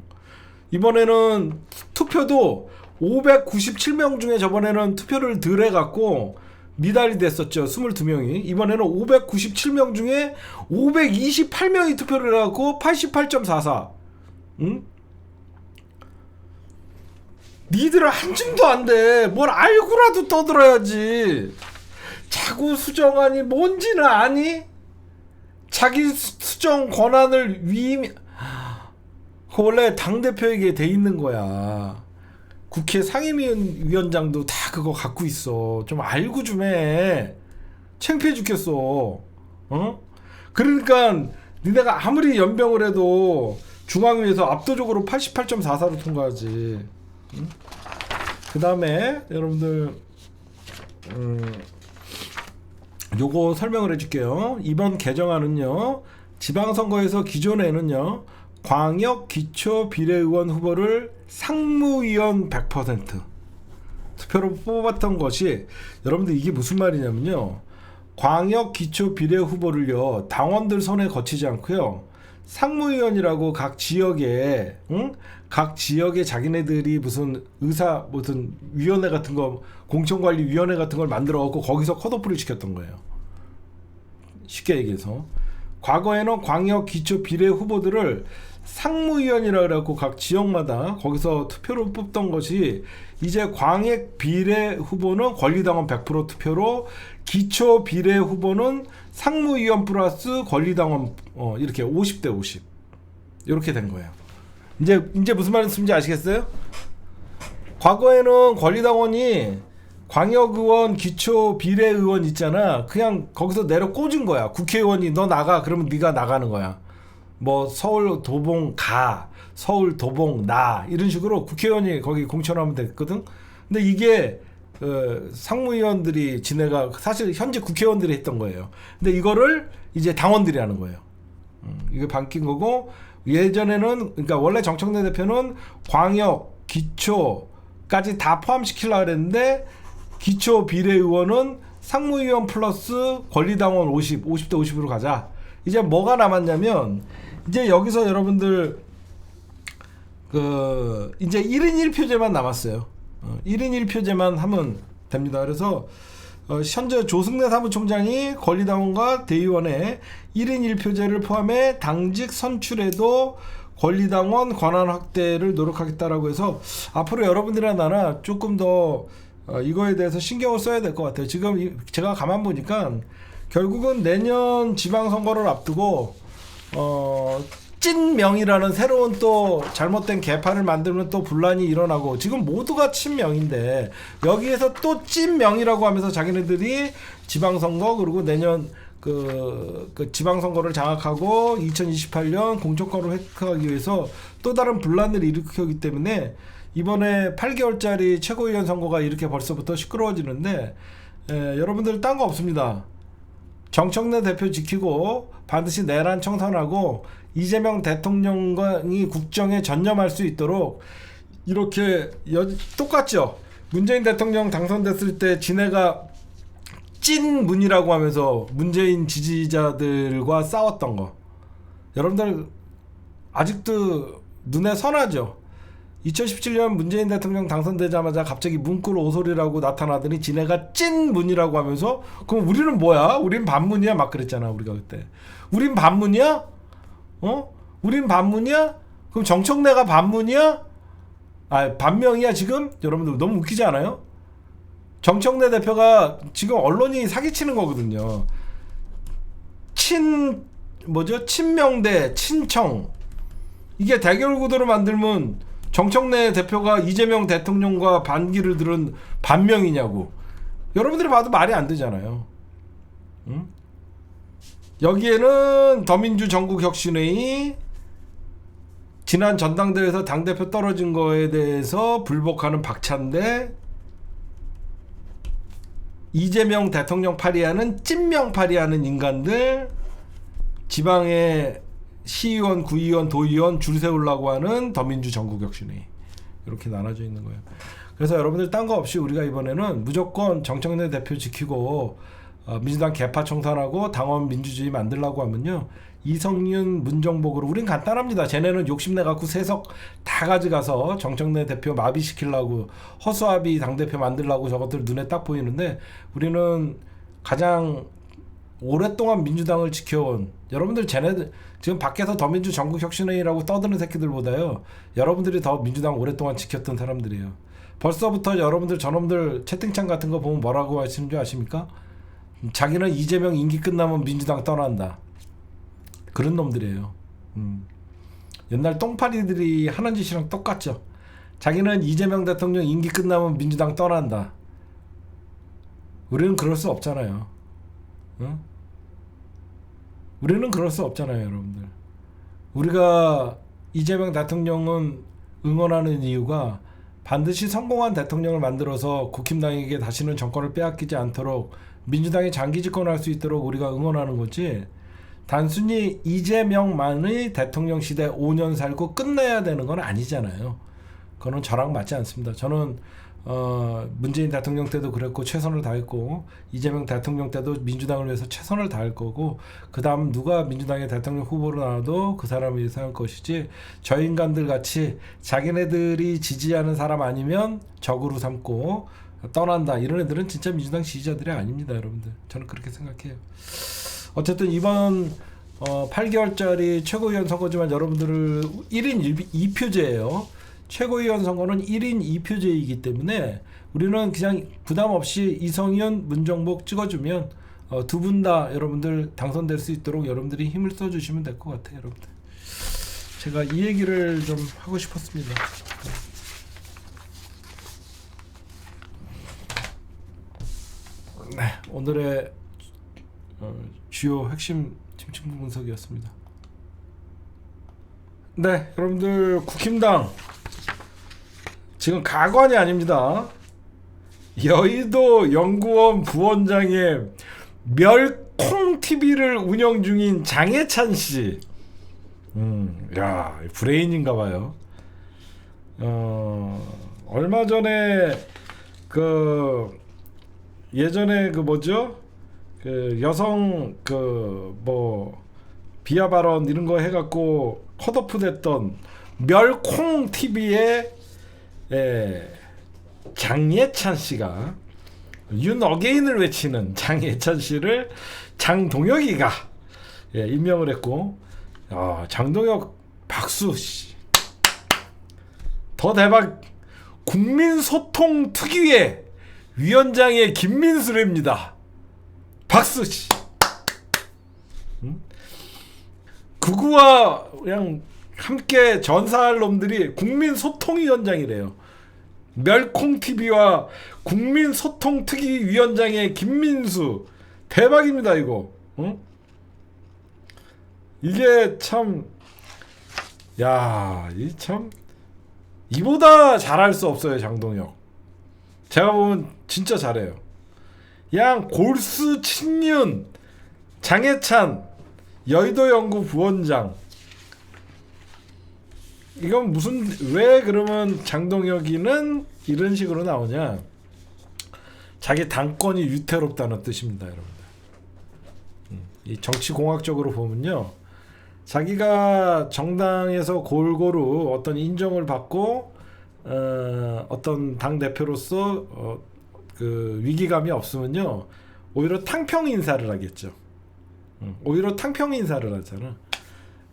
이번에는 투표도 597명 중에 저번에는 투표를 덜 해갖고 미달이 됐었죠. 22명이. 이번에는 597명 중에 528명이 투표를 해갖고 88.44. 응? 니들은 한 줌도 안 돼. 뭘 알고라도 떠들어야지. 자구 수정안이 뭔지는 아니? 자기 수정 권한을 원래 당대표에게 돼 있는 거야. 국회 상임위원장도 다 그거 갖고 있어. 좀 알고 좀 해. 창피해 죽겠어. 그러니까 니네가 아무리 연병을 해도 중앙위에서 압도적으로 88.44로 통과하지. 그 다음에 여러분들 요거 설명을 해줄게요. 이번 개정안은요, 지방선거에서 기존에는요, 광역 기초 비례의원 후보를 상무위원 100% 투표로 뽑았던 것이, 여러분들 이게 무슨 말이냐면요, 광역 기초 비례 후보를요 당원들 손에 거치지 않고요, 상무위원이라고 각 지역에, 각 지역에 자기네들이 무슨 무슨 위원회 같은 거, 공천관리위원회 같은 걸 만들어 갖고 거기서 컷오프를 시켰던 거예요. 쉽게 얘기해서 과거에는 광역 기초 비례 후보들을 상무위원이라 그래갖고 각 지역마다 거기서 투표로 뽑던 것이, 이제 광역 비례 후보는 권리당원 100% 투표로, 기초 비례 후보는 상무위원 플러스 권리당원 이렇게 50대 50 이렇게 된 거예요. 이제 무슨 말인지 아시겠어요? 과거에는 권리당원이 광역의원, 기초 비례의원 있잖아. 그냥 거기서 내려 꽂은 거야. 국회의원이 너 나가 그러면 네가 나가는 거야. 뭐 서울 도봉 가, 서울 도봉 나 이런 식으로 국회의원이 거기 공천하면 됐거든. 근데 이게 상무위원들이 지네가 사실 현재 국회의원들이 했던 거예요. 근데 이거를 이제 당원들이 하는 거예요. 이게 바뀐 거고, 예전에는 그러니까 원래 정청래 대표는 광역, 기초까지 다 포함시키려고 그랬는데 기초 비례의원은 상무위원 플러스 권리당원 50대 50으로 가자. 이제 뭐가 남았냐면 이제 여기서 여러분들 이제 1인 1표제만 남았어요. 1인 1표제만 하면 됩니다. 그래서 현재 조승래 사무총장이 권리당원과 대의원의 1인 1표제를 포함해 당직 선출에도 권리당원 권한 확대를 노력하겠다라고 해서 앞으로 여러분들이나 나나 조금 더 이거에 대해서 신경을 써야 될 것 같아요. 지금 제가 가만 보니까 결국은 내년 지방선거를 앞두고 찐명이라는 새로운 또 잘못된 개파를 만들면 또 분란이 일어나고, 지금 모두가 친명인데 여기에서 또 찐명이라고 하면서 자기네들이 지방선거 그리고 내년 그 지방선거를 장악하고 2028년 공천권을 획득하기 위해서 또 다른 분란을 일으키기 때문에 이번에 8개월짜리 최고위원 선거가 이렇게 벌써부터 시끄러워지는데, 여러분들 딴 거 없습니다. 정청래 대표 지키고 반드시 내란 청산하고 이재명 대통령이 국정에 전념할 수 있도록 이렇게 똑같죠. 문재인 대통령 당선됐을 때 지네가 찐문이라고 하면서 문재인 지지자들과 싸웠던 거, 여러분들 아직도 눈에 선하죠. 2017년 문재인 대통령 당선되자마자 갑자기 문구를 오소리라고 나타나더니 지네가 찐문이라고 하면서 그럼 우리는 뭐야? 우린 반문이야? 막 그랬잖아 우리가 그때. 우린 반문이야? 우린 반문이야? 그럼 정청래가 반문이야? 반명이야 지금? 여러분들 너무 웃기지 않아요? 정청래 대표가 지금 언론이 사기치는 거거든요. 친명 대 친청, 이게 대결 구도로 만들면 정청래 대표가 이재명 대통령과 반기를 들은 반명이냐고. 여러분들이 봐도 말이 안 되잖아요. 응? 여기에는 더민주 전국혁신회의 지난 전당대회에서 당대표 떨어진 거에 대해서 불복하는 박찬대, 이재명 대통령 파리하는 찐명 파리하는 인간들, 지방의 시의원, 구의원, 도의원 줄 세우려고 하는 더민주 전국혁신회의, 이렇게 나눠져 있는 거예요. 그래서 여러분들 딴 거 없이 우리가 이번에는 무조건 정청래 대표 지키고 민주당 개파 청산하고 당원 민주주의 만들려고 하면요, 이성윤, 문정복으로 우린 간단합니다. 쟤네는 욕심내 갖고 세석 다 가져가서 정청래 대표 마비시키려고 허수아비 당대표 만들려고 저것들 눈에 딱 보이는데, 우리는 가장 오랫동안 민주당을 지켜온, 여러분들 쟤네들 지금 밖에서 더민주 전국혁신회의라고 떠드는 새끼들보다요, 여러분들이 더 민주당 오랫동안 지켰던 사람들이에요. 벌써부터 여러분들 저놈들 채팅창 같은 거 보면 뭐라고 하시는 줄 아십니까? 자기는 이재명 임기 끝나면 민주당 떠난다. 그런 놈들이에요. 옛날 똥파리들이 하는 짓이랑 똑같죠. 자기는 이재명 대통령 임기 끝나면 민주당 떠난다. 우리는 그럴 수 없잖아요. 응? 우리는 그럴 수 없잖아요, 여러분들. 우리가 이재명 대통령은 응원하는 이유가 반드시 성공한 대통령을 만들어서 국힘당에게 다시는 정권을 빼앗기지 않도록 민주당이 장기 집권할 수 있도록 우리가 응원하는 거지, 단순히 이재명만의 대통령 시대 5년 살고 끝내야 되는 건 아니잖아요. 그거는 저랑 맞지 않습니다. 저는 문재인 대통령 때도 그랬고 최선을 다했고, 이재명 대통령 때도 민주당을 위해서 최선을 다할 거고, 그 다음 누가 민주당의 대통령 후보로 나와도 그 사람을 위해서 할 것이지, 저 인간들 같이 자기네들이 지지하는 사람 아니면 적으로 삼고 떠난다, 이런 애들은 진짜 민주당 지지자들이 아닙니다, 여러분들. 저는 그렇게 생각해요. 어쨌든 이번 8개월짜리 최고위원 선거지만 여러분들을 1인 2표제예요. 최고위원 선거는 1인 2표제이기 때문에 우리는 그냥 부담 없이 이성윤, 문정복 찍어주면 두 분 다 여러분들 당선될 수 있도록 여러분들이 힘을 써주시면 될 것 같아요, 여러분들. 제가 이 얘기를 좀 하고 싶었습니다. 오늘의 주요 핵심 침체 분석이었습니다. 네, 여러분들 국힘당 지금 가관이 아닙니다. 여의도 연구원 부원장의 멸콩 TV를 운영 중인 장해찬 씨. 야, 브레인인가 봐요. 얼마 전에 예전에 뭐죠? 여성 비하 발언 이런 거 해갖고 컷오프 됐던 멸콩 TV의 장예찬 씨가 윤 어게인을 외치는 장예찬 씨를 장동혁이가 임명을 했고, 장동혁 박수 씨. 더 대박, 국민소통특위의 위원장의 김민수래입니다. 박수 씨. 극우와 그냥 함께 전사할 놈들이 국민소통위원장이래요. 멸콩TV와 국민소통특위위원장의 김민수. 대박입니다 이거. 이게 참, 이보다 잘할 수 없어요 장동혁. 제가 보면 진짜 잘해요. 그냥 골수 친윤 장해찬 여의도 연구 부원장. 이건 왜 그러면 장동혁이는 이런 식으로 나오냐? 자기 당권이 위태롭다는 뜻입니다, 여러분들. 이 정치공학적으로 보면요, 자기가 정당에서 골고루 어떤 인정을 받고 어떤 당 대표로서 위기감이 없으면요, 오히려 탕평 인사를 하겠죠. 오히려 탕평 인사를 하잖아.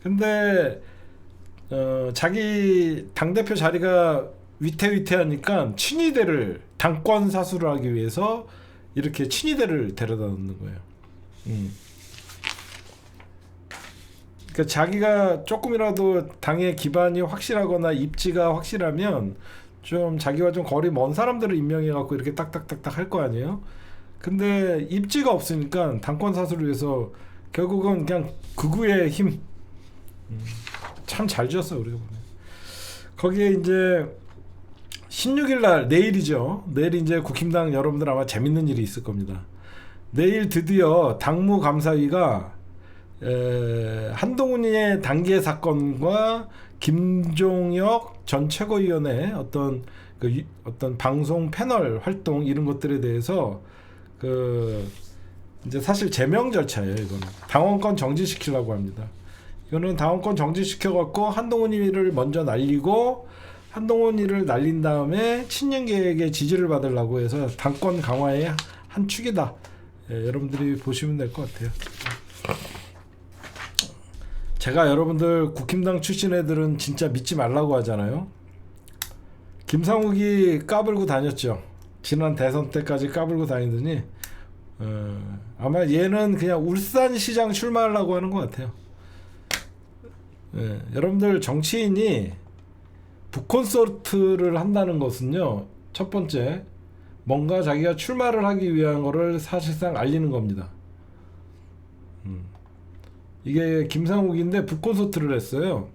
근데 자기 당대표 자리가 위태위태하니까 친위대를 당권 사수를 하기 위해서 이렇게 친위대를 데려다 놓는 거예요. 그러니까 자기가 조금이라도 당의 기반이 확실하거나 입지가 확실하면 좀 자기와 좀 거리 먼 사람들을 임명해 갖고 이렇게 딱딱딱딱 할 거 아니에요. 근데 입지가 없으니까 당권 사수를 위해서 결국은 그냥 극우의 힘. 참 잘 지었어요 우리가 보면. 거기에 이제 16일 날, 내일이죠. 내일 이제 국힘당 여러분들 아마 재밌는 일이 있을 겁니다. 내일 드디어 당무감사위가 한동훈의 단계 사건과 김종혁 전 최고위원의 어떤 방송 패널 활동 이런 것들에 대해서 이제 사실 제명 절차예요. 이거는 당원권 정지시키려고 합니다. 이거는 당원권 정지시켜갖고 한동훈이를 먼저 날리고, 한동훈이를 날린 다음에 친윤계획의 지지를 받으려고 해서 당권 강화의 한 축이다. 여러분들이 보시면 될 것 같아요. 제가 여러분들 국힘당 출신 애들은 진짜 믿지 말라고 하잖아요. 김상욱이 까불고 다녔죠. 지난 대선 때까지 까불고 다니더니 아마 얘는 그냥 울산시장 출마하려고 하는 것 같아요. 여러분들 정치인이 북콘서트를 한다는 것은요, 첫 번째 뭔가 자기가 출마를 하기 위한 거를 사실상 알리는 겁니다. 이게 김상욱인데 북콘서트를 했어요.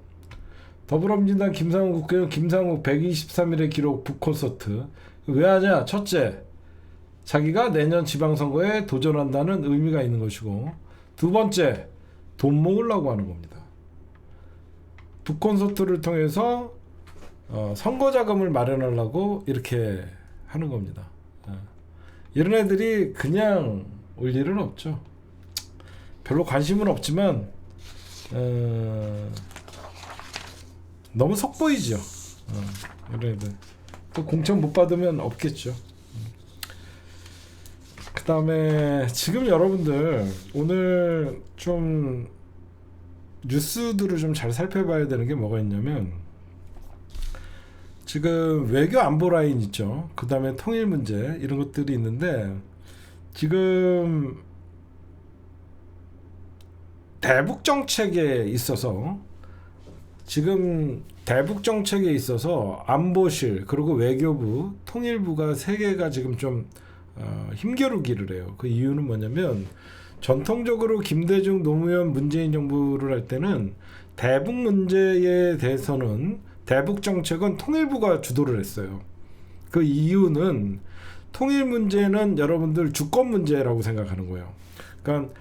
더불어민주당 김상욱 국회의원, 김상욱 123일의 기록 북콘서트. 왜 하냐? 첫째, 자기가 내년 지방선거에 도전한다는 의미가 있는 것이고, 두 번째, 돈 모으려고 하는 겁니다. 북콘서트를 통해서 선거 자금을 마련하려고 이렇게 하는 겁니다. 이런 애들이 그냥 올 일은 없죠. 별로 관심은 없지만 너무 속보이죠. 이런 애들 또 공천 못 받으면 없겠죠. 그 다음에 지금 여러분들 오늘 좀 뉴스들을 좀 잘 살펴봐야 되는 게 뭐가 있냐면, 지금 외교 안보 라인 있죠. 그 다음에 통일 문제 이런 것들이 있는데, 지금 대북 정책에 있어서 안보실 그리고 외교부, 통일부가 세 개가 지금 좀 힘겨루기를 해요. 그 이유는 뭐냐면 전통적으로 김대중, 노무현, 문재인 정부를 할 때는 대북 문제에 대해서는 대북 정책은 통일부가 주도를 했어요. 그 이유는 통일 문제는 여러분들 주권 문제라고 생각하는 거예요. 그러니까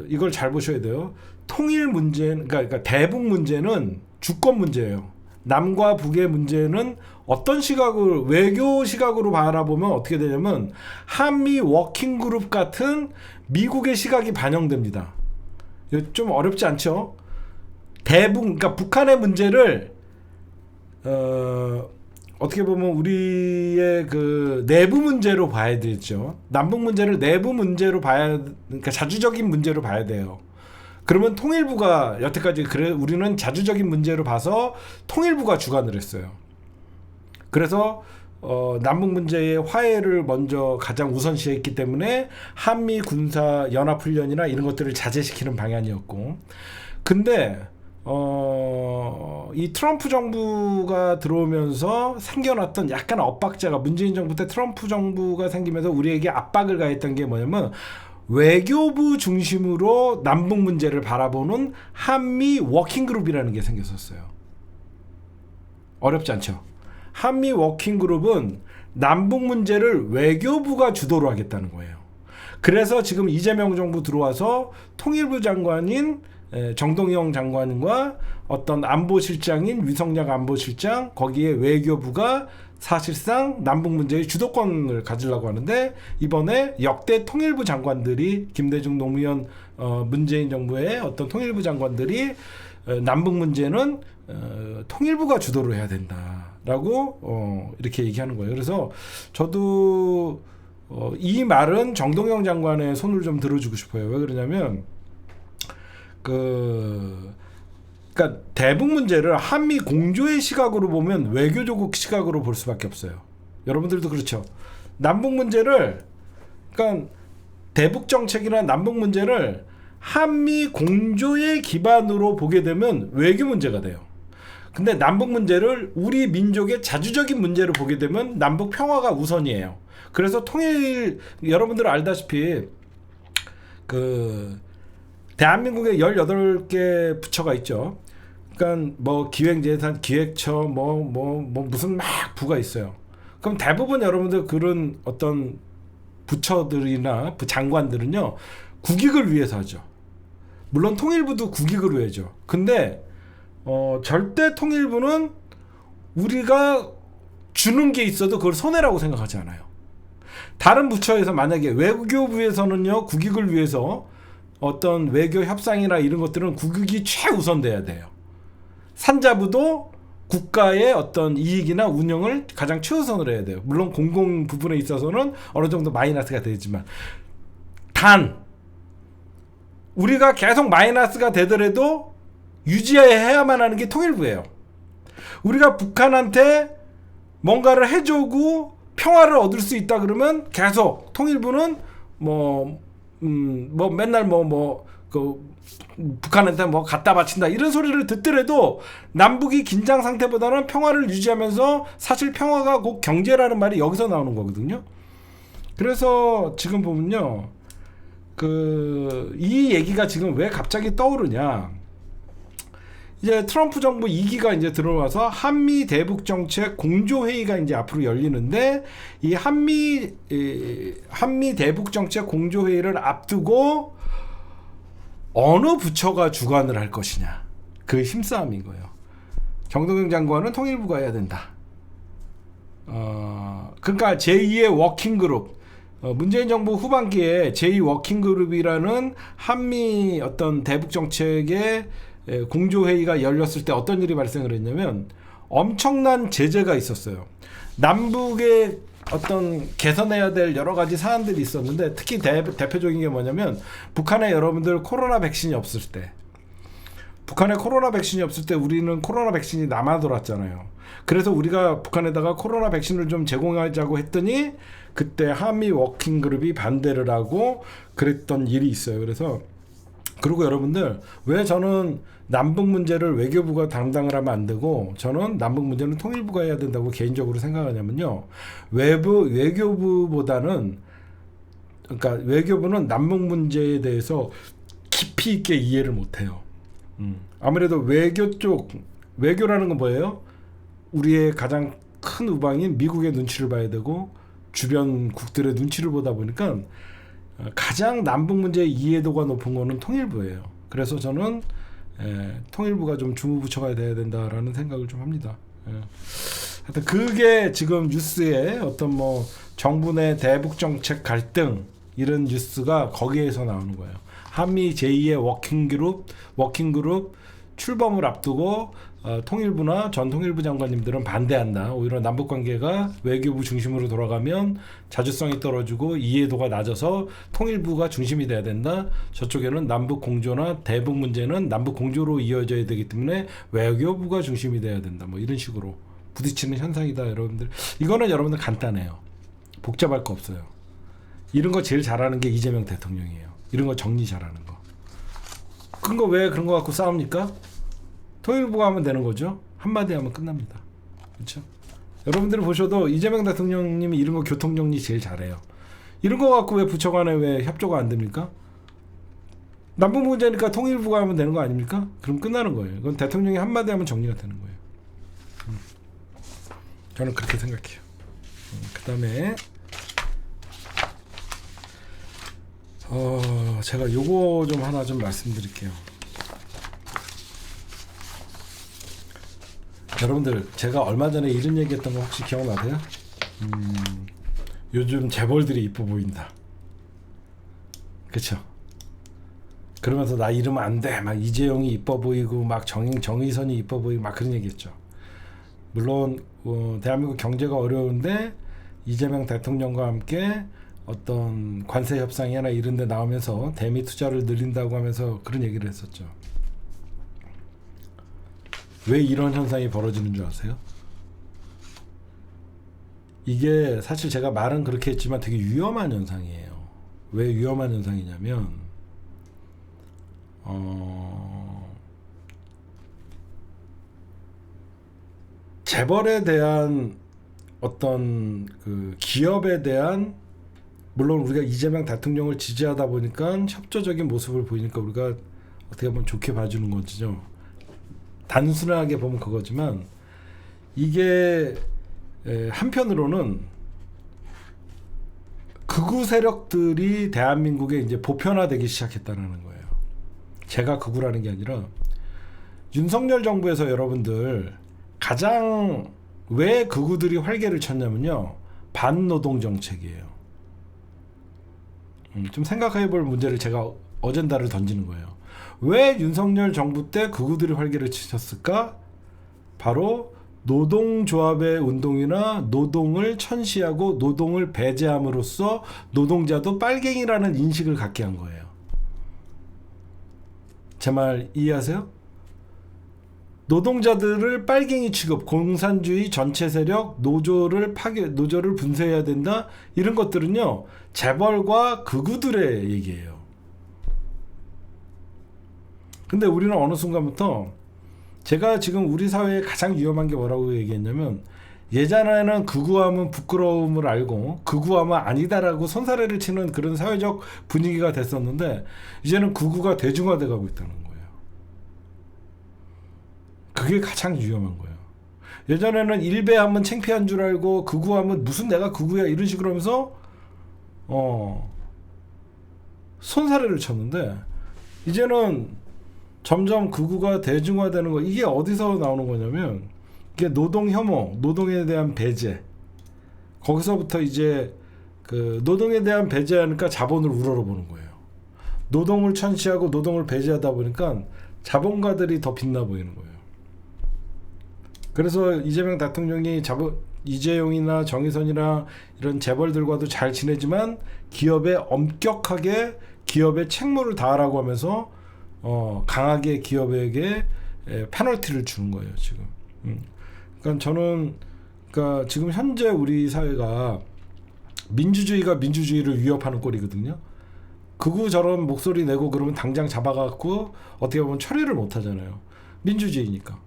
이걸 잘 보셔야 돼요. 통일 문제, 그러니까 대북 문제는 주권 문제예요. 남과 북의 문제는 어떤 시각을, 외교 시각으로 바라보면 어떻게 되냐면 한미 워킹그룹 같은 미국의 시각이 반영됩니다. 좀 어렵지 않죠? 그러니까 북한의 문제를 어떻게 보면 우리의 그 내부 문제로 봐야 되죠. 남북 문제를 내부 문제로 그러니까 자주적인 문제로 봐야 돼요. 그러면 통일부가 여태까지 우리는 자주적인 문제로 봐서 통일부가 주관을 했어요. 그래서 남북 문제의 화해를 먼저 가장 우선시했기 때문에 한미 군사 연합 훈련이나 이런 것들을 자제시키는 방향이었고, 근데 이 트럼프 정부가 들어오면서 생겨났던 약간 엇박자가, 문재인 정부 때 트럼프 정부가 생기면서 우리에게 압박을 가했던 게 뭐냐면 외교부 중심으로 남북 문제를 바라보는 한미 워킹그룹이라는 게 생겼었어요. 어렵지 않죠? 한미 워킹그룹은 남북 문제를 외교부가 주도로 하겠다는 거예요. 그래서 지금 이재명 정부 들어와서 통일부 장관인 정동영 장관과 어떤 안보실장인 위성락 안보실장, 거기에 외교부가 사실상 남북 문제의 주도권을 가지려고 하는데, 이번에 역대 통일부 장관들이, 김대중, 노무현, 문재인 정부의 어떤 통일부 장관들이 남북 문제는 통일부가 주도를 해야 된다라고 이렇게 얘기하는 거예요. 그래서 저도 이 말은 정동영 장관의 손을 좀 들어주고 싶어요. 왜 그러냐면 그러니까 대북 문제를 한미 공조의 시각으로 보면 외교조국 시각으로 볼 수밖에 없어요. 여러분들도 그렇죠. 남북 문제를, 그러니까 대북 정책이나 남북 문제를 한미 공조의 기반으로 보게 되면 외교 문제가 돼요. 근데 남북 문제를 우리 민족의 자주적인 문제로 보게 되면 남북 평화가 우선이에요. 그래서 여러분들 알다시피 대한민국에 18개 부처가 있죠. 그러니까 뭐 기획재산, 기획처, 무슨 막 부가 있어요. 그럼 대부분 여러분들 그런 어떤 부처들이나 장관들은요, 국익을 위해서 하죠. 물론 통일부도 국익을 위해죠. 근데 절대 통일부는 우리가 주는 게 있어도 그걸 손해라고 생각하지 않아요. 다른 부처에서 만약에 외교부에서는요, 국익을 위해서 어떤 외교 협상이나 이런 것들은 국익이 최우선돼야 돼요. 산자부도 국가의 어떤 이익이나 운영을 가장 최우선으로 해야 돼요. 물론 공공 부분에 있어서는 어느 정도 마이너스가 되지만, 단 우리가 계속 마이너스가 되더라도 유지해야만 하는 게 통일부예요. 우리가 북한한테 뭔가를 해주고 평화를 얻을 수 있다 그러면 계속 통일부는 맨날 북한한테 갖다 바친다 이런 소리를 듣더라도 남북이 긴장 상태보다는 평화를 유지하면서, 사실 평화가 곧 경제라는 말이 여기서 나오는 거거든요. 그래서 지금 보면요, 이 얘기가 지금 왜 갑자기 떠오르냐, 이제 트럼프 정부 2기가 이제 들어와서 한미 대북 정책 공조 회의가 이제 앞으로 열리는데, 이 한미 대북 정책 공조 회의를 앞두고 어느 부처가 주관을 할 것이냐, 그 힘싸움인 거예요. 정동영 장관은 통일부가 해야 된다. 그러니까 제2의 워킹그룹, 문재인 정부 후반기에 제2 워킹그룹이라는 한미 어떤 대북 정책의 공조회의가 열렸을 때 어떤 일이 발생을 했냐면 엄청난 제재가 있었어요. 남북의 어떤 개선해야 될 여러 가지 사안들이 있었는데, 특히 대표적인 게 뭐냐면 북한에 여러분들 코로나 백신이 없을 때, 우리는 코로나 백신이 남아 돌았잖아요. 그래서 우리가 북한에다가 코로나 백신을 좀 제공하자고 했더니 그때 한미 워킹그룹이 반대를 하고 그랬던 일이 있어요. 그래서 그리고 여러분들 왜 저는 남북 문제를 외교부가 담당을 하면 안 되고 저는 남북 문제는 통일부가 해야 된다고 개인적으로 생각하냐면요. 외교부보다는 그러니까 외교부는 남북 문제에 대해서 깊이 있게 이해를 못해요. 아무래도 외교라는 건 뭐예요? 우리의 가장 큰 우방인 미국의 눈치를 봐야 되고 주변 국들의 눈치를 보다 보니까 가장 남북 문제의 이해도가 높은 거는 통일부예요. 그래서 저는 통일부가 좀 주무부처가 돼야 된다라는 생각을 좀 합니다. 하여튼 그게 지금 뉴스에 어떤 뭐 정부 내 대북 정책 갈등 이런 뉴스가 거기에서 나오는 거예요. 한미 제2의 워킹그룹 출범을 앞두고 통일부나 전 통일부 장관님들은 반대한다. 오히려 남북관계가 외교부 중심으로 돌아가면 자주성이 떨어지고 이해도가 낮아서 통일부가 중심이 돼야 된다. 저쪽에는 남북 공조나 대북 문제는 남북 공조로 이어져야 되기 때문에 외교부가 중심이 돼야 된다. 뭐 이런 식으로 부딪히는 현상이다. 여러분들 이거는 여러분들 간단해요. 복잡할 거 없어요. 이런 거 제일 잘하는 게 이재명 대통령이에요. 이런 거 정리 잘하는 거. 그런 거 왜 그런 거 갖고 싸웁니까? 통일부가 하면 되는 거죠. 한마디 하면 끝납니다. 그렇죠? 여러분들이 보셔도 이재명 대통령님이 이런 거 교통정리 제일 잘해요. 이런 거 갖고 왜 부처 간에 왜 협조가 안 됩니까? 남북 문제니까 통일부가 하면 되는 거 아닙니까? 그럼 끝나는 거예요. 그건 대통령이 한마디 하면 정리가 되는 거예요. 저는 그렇게 생각해요. 그 다음에 제가 요거 좀 하나 좀 말씀드릴게요. 여러분들 제가 얼마 전에 이런 얘기했던 거 혹시 기억나세요? 요즘 재벌들이 이뻐 보인다. 그쵸? 그러면서 나 이러면 안 돼. 막 이재용이 이뻐 보이고 막 정의선이 이뻐 보이고 막 그런 얘기했죠. 물론 대한민국 경제가 어려운데 이재명 대통령과 함께 어떤 관세 협상이나 이런 데 나오면서 대미 투자를 늘린다고 하면서 그런 얘기를 했었죠. 왜 이런 현상이 벌어지는 줄 아세요? 이게 사실 제가 말은 그렇게 했지만 되게 위험한 현상이에요. 왜 위험한 현상이냐면 재벌에 대한 어떤 그 기업에 대한 물론 우리가 이재명 대통령을 지지하다 보니까 협조적인 모습을 보이니까 우리가 어떻게 보면 좋게 봐주는 거죠. 단순하게 보면 그거지만 이게 한편으로는 극우 세력들이 대한민국에 이제 보편화되기 시작했다는 거예요. 제가 극우라는 게 아니라 윤석열 정부에서 여러분들 가장 왜 극우들이 활개를 쳤냐면요. 반노동 정책이에요. 좀 생각해 볼 문제를 제가 어젠다를 던지는 거예요. 왜 윤석열 정부 때 극우들이 활개를 치셨을까? 바로 노동조합의 운동이나 노동을 천시하고 노동을 배제함으로써 노동자도 빨갱이라는 인식을 갖게 한 거예요. 제 말 이해하세요? 노동자들을 빨갱이 취급, 공산주의 전체 세력, 노조를 분쇄해야 된다. 이런 것들은요. 재벌과 극우들의 얘기예요. 근데 우리는 어느 순간부터 제가 지금 우리 사회에 가장 위험한 게 뭐라고 얘기했냐면 예전에는 극우하면 부끄러움을 알고 극우하면 아니다라고 손사래를 치는 그런 사회적 분위기가 됐었는데 이제는 극우가 대중화돼 가고 있다는 거예요. 그게 가장 위험한 거예요. 예전에는 일배하면 창피한 줄 알고 극우하면 무슨 내가 극우야 이런 식으로 하면서 손사래를 쳤는데 이제는 점점 극우가 대중화되는 거. 이게 어디서 나오는 거냐면 이게 노동 혐오, 노동에 대한 배제. 거기서부터 이제 그 노동에 대한 배제하니까 자본을 우러러보는 거예요. 노동을 천시하고 노동을 배제하다 보니까 자본가들이 더 빛나 보이는 거예요. 그래서 이재명 대통령이 이재용이나 정의선이나 이런 재벌들과도 잘 지내지만 기업에 엄격하게 기업의 책무를 다하라고 하면서 강하게 기업에게 페널티를 주는 거예요 지금. 그러니까 저는 지금 현재 우리 사회가 민주주의가 민주주의를 위협하는 꼴이거든요. 극우 저런 목소리 내고 그러면 당장 잡아갖고 어떻게 보면 처리를 못 하잖아요. 민주주의니까.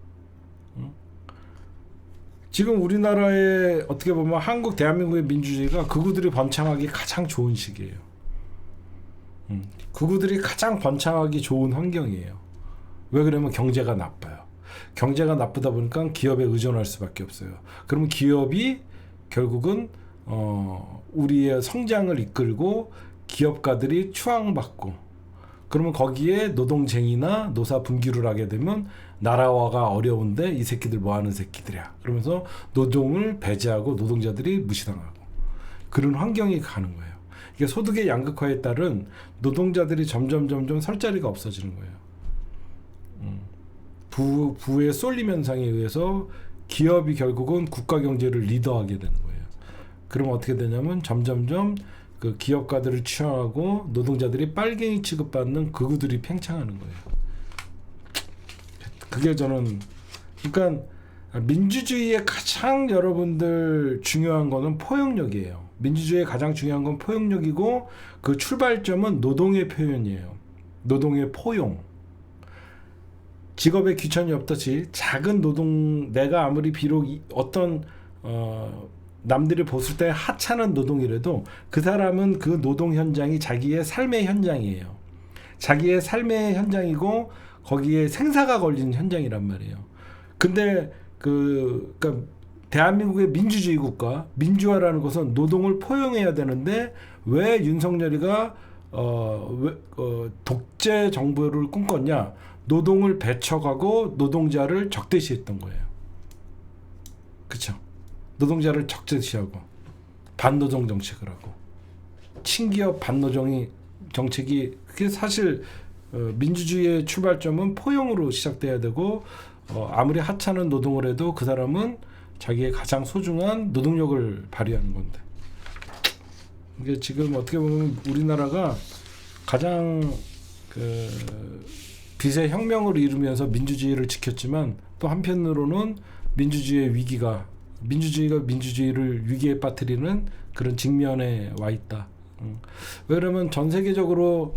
지금 우리나라의 어떻게 보면 한국 대한민국의 민주주의가 극우들이 번창하기 가장 좋은 시기예요. 극우들이 가장 번창하기 좋은 환경이에요. 왜 그러면 경제가 나빠요. 경제가 나쁘다 보니까 기업에 의존할 수밖에 없어요. 그러면 기업이 결국은 우리의 성장을 이끌고 기업가들이 추앙받고, 그러면 거기에 노동쟁이나 노사 분규를 하게 되면 나라화가 어려운데 이 새끼들 뭐하는 새끼들이야 그러면서 노동을 배제하고 노동자들이 무시당하고 그런 환경이 가는 거예요. 이게 소득의 양극화에 따른 노동자들이 점점 설 자리가 없어지는 거예요. 부의 쏠림 현상에 의해서 기업이 결국은 국가 경제를 리더하게 되는 거예요. 그러면 어떻게 되냐면 점점점 그 기업가들을 취하고 노동자들이 빨갱이 취급받는 극우들이 팽창하는 거예요. 그게 저는, 그러니까 민주주의의 가장 여러분들 중요한 거는 포용력이에요. 민주주의의 가장 중요한 건 포용력이고 그 출발점은 노동의 표현이에요. 노동의 포용. 직업에 귀천이 없듯이 작은 노동, 내가 아무리 비록 어떤 남들이 봤을 때 하찮은 노동이라도 그 사람은 그 노동 현장이 자기의 삶의 현장이에요. 자기의 삶의 현장이고 거기에 생사가 걸린 현장이란 말이에요. 근데 그러니까 대한민국의 민주주의 국가, 민주화라는 것은 노동을 포용해야 되는데 왜 윤석열이가 독재 정부를 꿈꿨냐? 노동을 배척하고 노동자를 적대시했던 거예요. 그렇죠? 노동자를 적대시하고 반노동 정책을 하고 친기업 반노동이 정책이, 그게 사실 민주주의의 출발점은 포용으로 시작돼야 되고 아무리 하찮은 노동을 해도 그 사람은 자기의 가장 소중한 노동력을 발휘하는 건데, 이게 지금 어떻게 보면 우리나라가 가장 빛의 혁명을 이루면서 민주주의를 지켰지만 또 한편으로는 민주주의가 민주주의를 위기에 빠뜨리는 그런 직면에 와 있다. 왜 그러면 전 세계적으로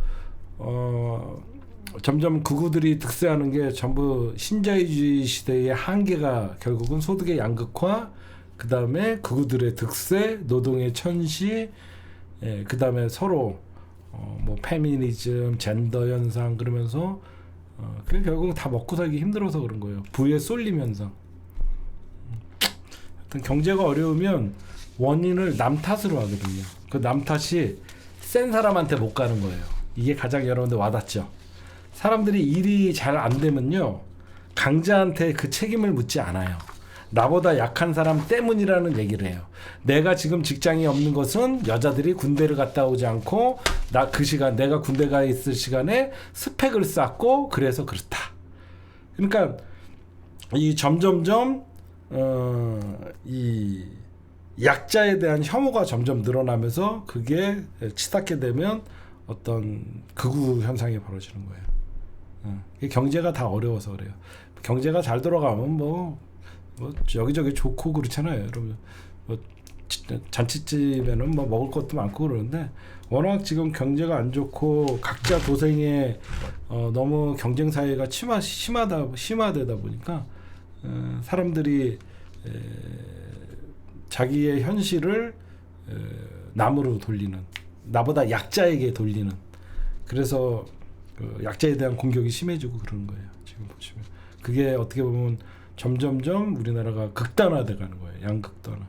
점점 극우들이 득세하는 게 전부 신자유주의 시대의 한계가 결국은 소득의 양극화, 그 다음에 극우들의 득세, 노동의 천시, 그 다음에 서로 뭐 페미니즘, 젠더 현상 그러면서 그게 결국 다 먹고 살기 힘들어서 그런 거예요. 부의 쏠림 현상. 하여튼 경제가 어려우면 원인을 남 탓으로 하거든요. 그 남 탓이 센 사람한테 못 가는 거예요. 이게 가장 여러분들 와닿죠. 사람들이 일이 잘 안 되면요, 강자한테 그 책임을 묻지 않아요. 나보다 약한 사람 때문이라는 얘기를 해요. 내가 지금 직장이 없는 것은 여자들이 군대를 갔다 오지 않고 내가 군대 가 있을 시간에 스펙을 쌓고 그래서 그렇다. 그러니까 이 점점점 이 약자에 대한 혐오가 점점 늘어나면서 그게 치닫게 되면 어떤 극우 현상이 벌어지는 거예요. 경제가 다 어려워서 그래요. 경제가 잘 돌아가면 뭐 여기저기 좋고 그렇잖아요. 여러분 뭐 잔치집에는 뭐 먹을 것도 많고 그러는데 워낙 지금 경제가 안 좋고 각자 도생에 너무 경쟁 사회가 심화되다 보니까 사람들이 자기의 현실을 남으로 돌리는, 나보다 약자에게 돌리는, 그래서 그 약자에 대한 공격이 심해지고 그러는 거예요. 지금 보시면 그게 어떻게 보면 점점점 우리나라가 극단화돼 가는 거예요. 양극단화.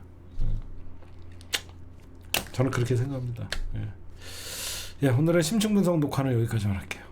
저는 그렇게 생각합니다. 예, 오늘의 심층 분석 녹화는 여기까지만 할게요.